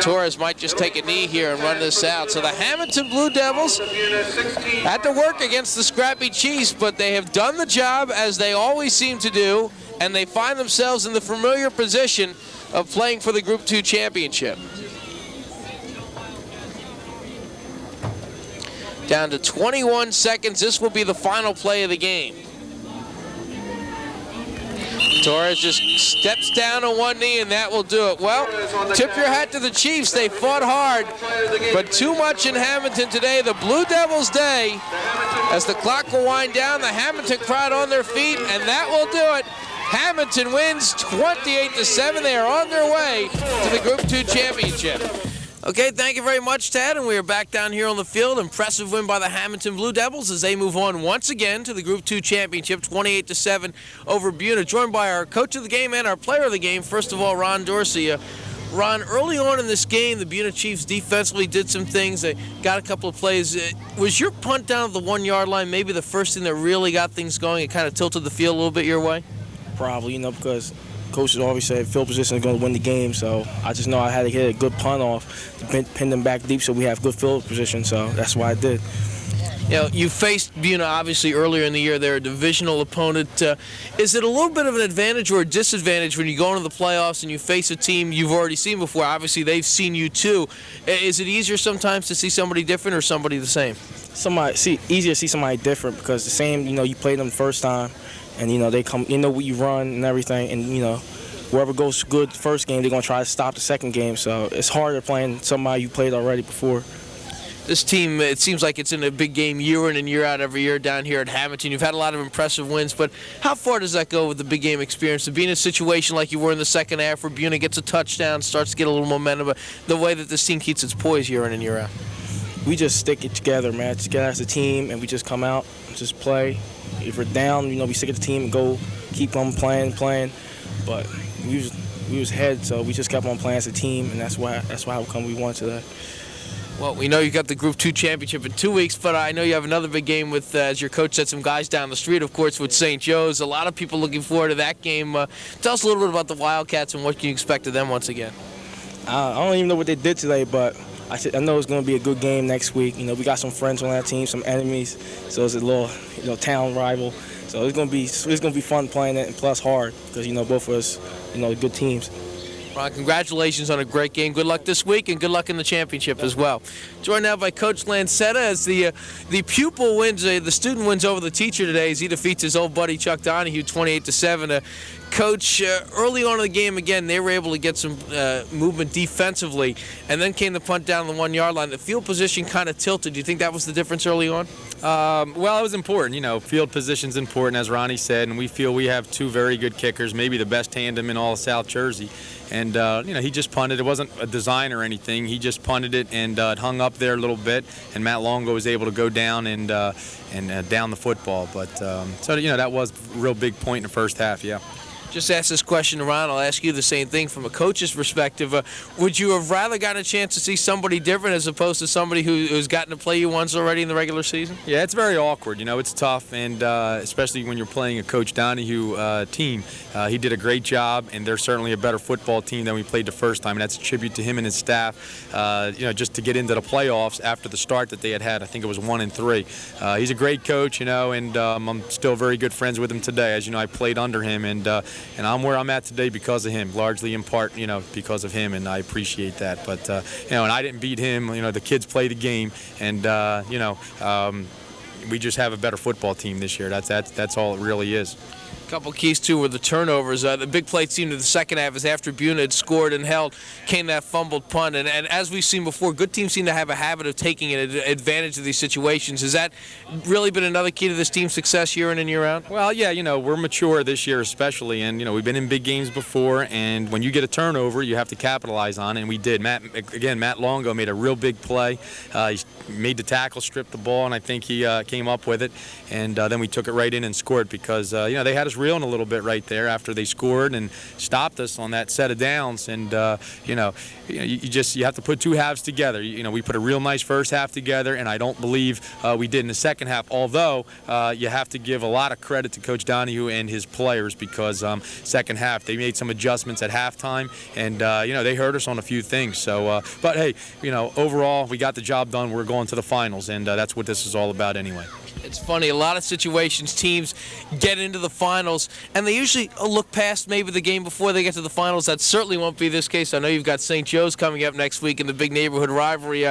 Torres might just take a knee here and run this out. So the Hammonton Blue Devils had to work against the scrappy Chiefs, but they have done the job as they always seem to do, and they find themselves in the familiar position of playing for the Group 2 championship. Down to 21 seconds. This will be the final play of the game. Torres just steps down on one knee, and that will do it. Well, tip your hat to the Chiefs. They fought hard, but too much in Hammonton today. The Blue Devils' day. As the clock will wind down, the Hammonton crowd on their feet, and that will do it. Hammonton wins 28-7. They are on their way to the Group 2 championship. Okay, thank you very much, Tad, and we are back down here on the field. Impressive win by the Hammonton Blue Devils as they move on once again to the Group 2 championship, 28-7 over Buena. Joined by our coach of the game and our player of the game, first of all, Ron Dorsey. Ron, early on in this game, the Buena Chiefs defensively did some things. They got a couple of plays. Was your punt down at the 1-yard line maybe the first thing that really got things going? It kind of tilted the field a little bit your way? Probably, because Coach always said field position is going to win the game, so I just know I had to hit a good punt off to pin them back deep so we have good field position, so that's what I did. You know, you faced Buena obviously earlier in the year. They're a divisional opponent. Is it a little bit of an advantage or a disadvantage when you go into the playoffs and you face a team you've already seen before? Obviously, they've seen you too. Is it easier sometimes to see somebody different or somebody the same? Easier to see somebody different because the same, you played them the first time, and they come, what you run and everything, and whoever goes good the first game, they're gonna try to stop the second game. So it's harder playing somebody you played already before. This team, it seems like it's in a big game year in and year out every year down here at Hammonton. You've had a lot of impressive wins, but how far does that go with the big game experience? To be in a situation like you were in the second half where Buena gets a touchdown, starts to get a little momentum, but the way that this team keeps its poise year in and year out? We just stick it together, man. Together as a team, and we just come out and just play. If we're down, we stick at the team and go keep on playing. But we was ahead, so we just kept on playing as a team, and that's how come we won today. Well, we know you got the Group 2 championship in 2 weeks, but I know you have another big game with, as your coach said, some guys down the street, of course, with St. Joe's. A lot of people looking forward to that game. Tell us a little bit about the Wildcats and what can you expect of them once again. I don't even know what they did today, but I know it's going to be a good game next week. We got some friends on that team, some enemies, so it's a little, town rival. So it's going to be fun playing it, and plus hard because both of us, good teams. Ron, congratulations on a great game. Good luck this week, and good luck in the championship as well. Joined now by Coach Lancetta as the pupil wins, the student wins over the teacher today as he defeats his old buddy Chuck Donahue 28-7. Coach, early on in the game, again, they were able to get some movement defensively, and then came the punt down the 1 yard line. The field position kind of tilted. Do you think that was the difference early on? Well, it was important. Field position's important, as Ronnie said, and we feel we have two very good kickers, maybe the best tandem in all of South Jersey. And, he just punted. It wasn't a design or anything. He just punted it, and it hung up there a little bit, and Matt Longo was able to go down and down the football. But, that was a real big point in the first half, yeah. Just ask this question to Ron. I'll ask you the same thing from a coach's perspective. Would you have rather gotten a chance to see somebody different as opposed to somebody who's gotten to play you once already in the regular season? Yeah, it's very awkward. It's tough, and especially when you're playing a Coach Donahue team. He did a great job, and they're certainly a better football team than we played the first time, and that's a tribute to him and his staff. Just to get into the playoffs after the start that they had. I think it was 1-3. He's a great coach, and I'm still very good friends with him today. As you know, I played under him, and I'm where I'm at today because of him, largely in part, because of him, and I appreciate that. But, and I didn't beat him. The kids play the game, and, we just have a better football team this year. That's all it really is. Couple keys too were the turnovers. The big play seemed in the second half is after Buena had scored and held, came that fumbled punt. And as we've seen before, good teams seem to have a habit of taking advantage of these situations. Has that really been another key to this team's success year in and year out? Well, yeah, we're mature this year especially, and we've been in big games before. And when you get a turnover, you have to capitalize on it, and we did. Matt Longo made a real big play. He made the tackle, stripped the ball, and I think he came up with it. And then we took it right in and scored because they had us reeling a little bit right there after they scored and stopped us on that set of downs. And you have to put two halves together. We put a real nice first half together, and I don't believe we did in the second half. Although you have to give a lot of credit to Coach Donahue and his players because second half they made some adjustments at halftime, and they hurt us on a few things. So, but hey, overall we got the job done. We're going to the finals, and that's what this is all about anyway. It's funny, a lot of situations teams get into the finals and they usually look past maybe the game before they get to the finals. That certainly won't be this case. I know you've got St. Joe's coming up next week in the big neighborhood rivalry.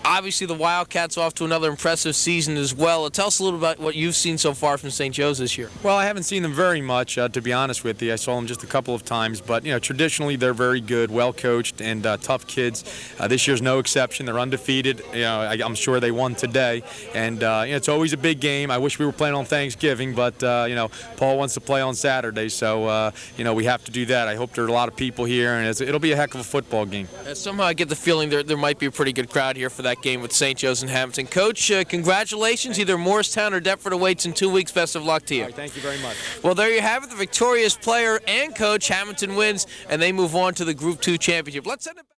Obviously the Wildcats off to another impressive season as well. Tell us a little about what you've seen so far from St. Joe's this year. Well, I haven't seen them very much, to be honest with you. I saw them just a couple of times, but traditionally they're very good, well coached, and tough kids. This year's no exception. They're undefeated. I'm sure they won today, and it's always a big game. I wish we were playing on Thanksgiving, but Paul wants to play on Saturday, so we have to do that. I hope there are a lot of people here, and it'll be a heck of a football game. Somehow I get the feeling there might be a pretty good crowd here for that game with St. Joe's and Hammonton. Coach, congratulations. Either Morristown or Deptford awaits in 2 weeks. Best of luck to you. All right, thank you very much. Well, there you have it. The victorious player and coach. Hammonton wins, and they move on to the Group 2 championship. Let's send it back.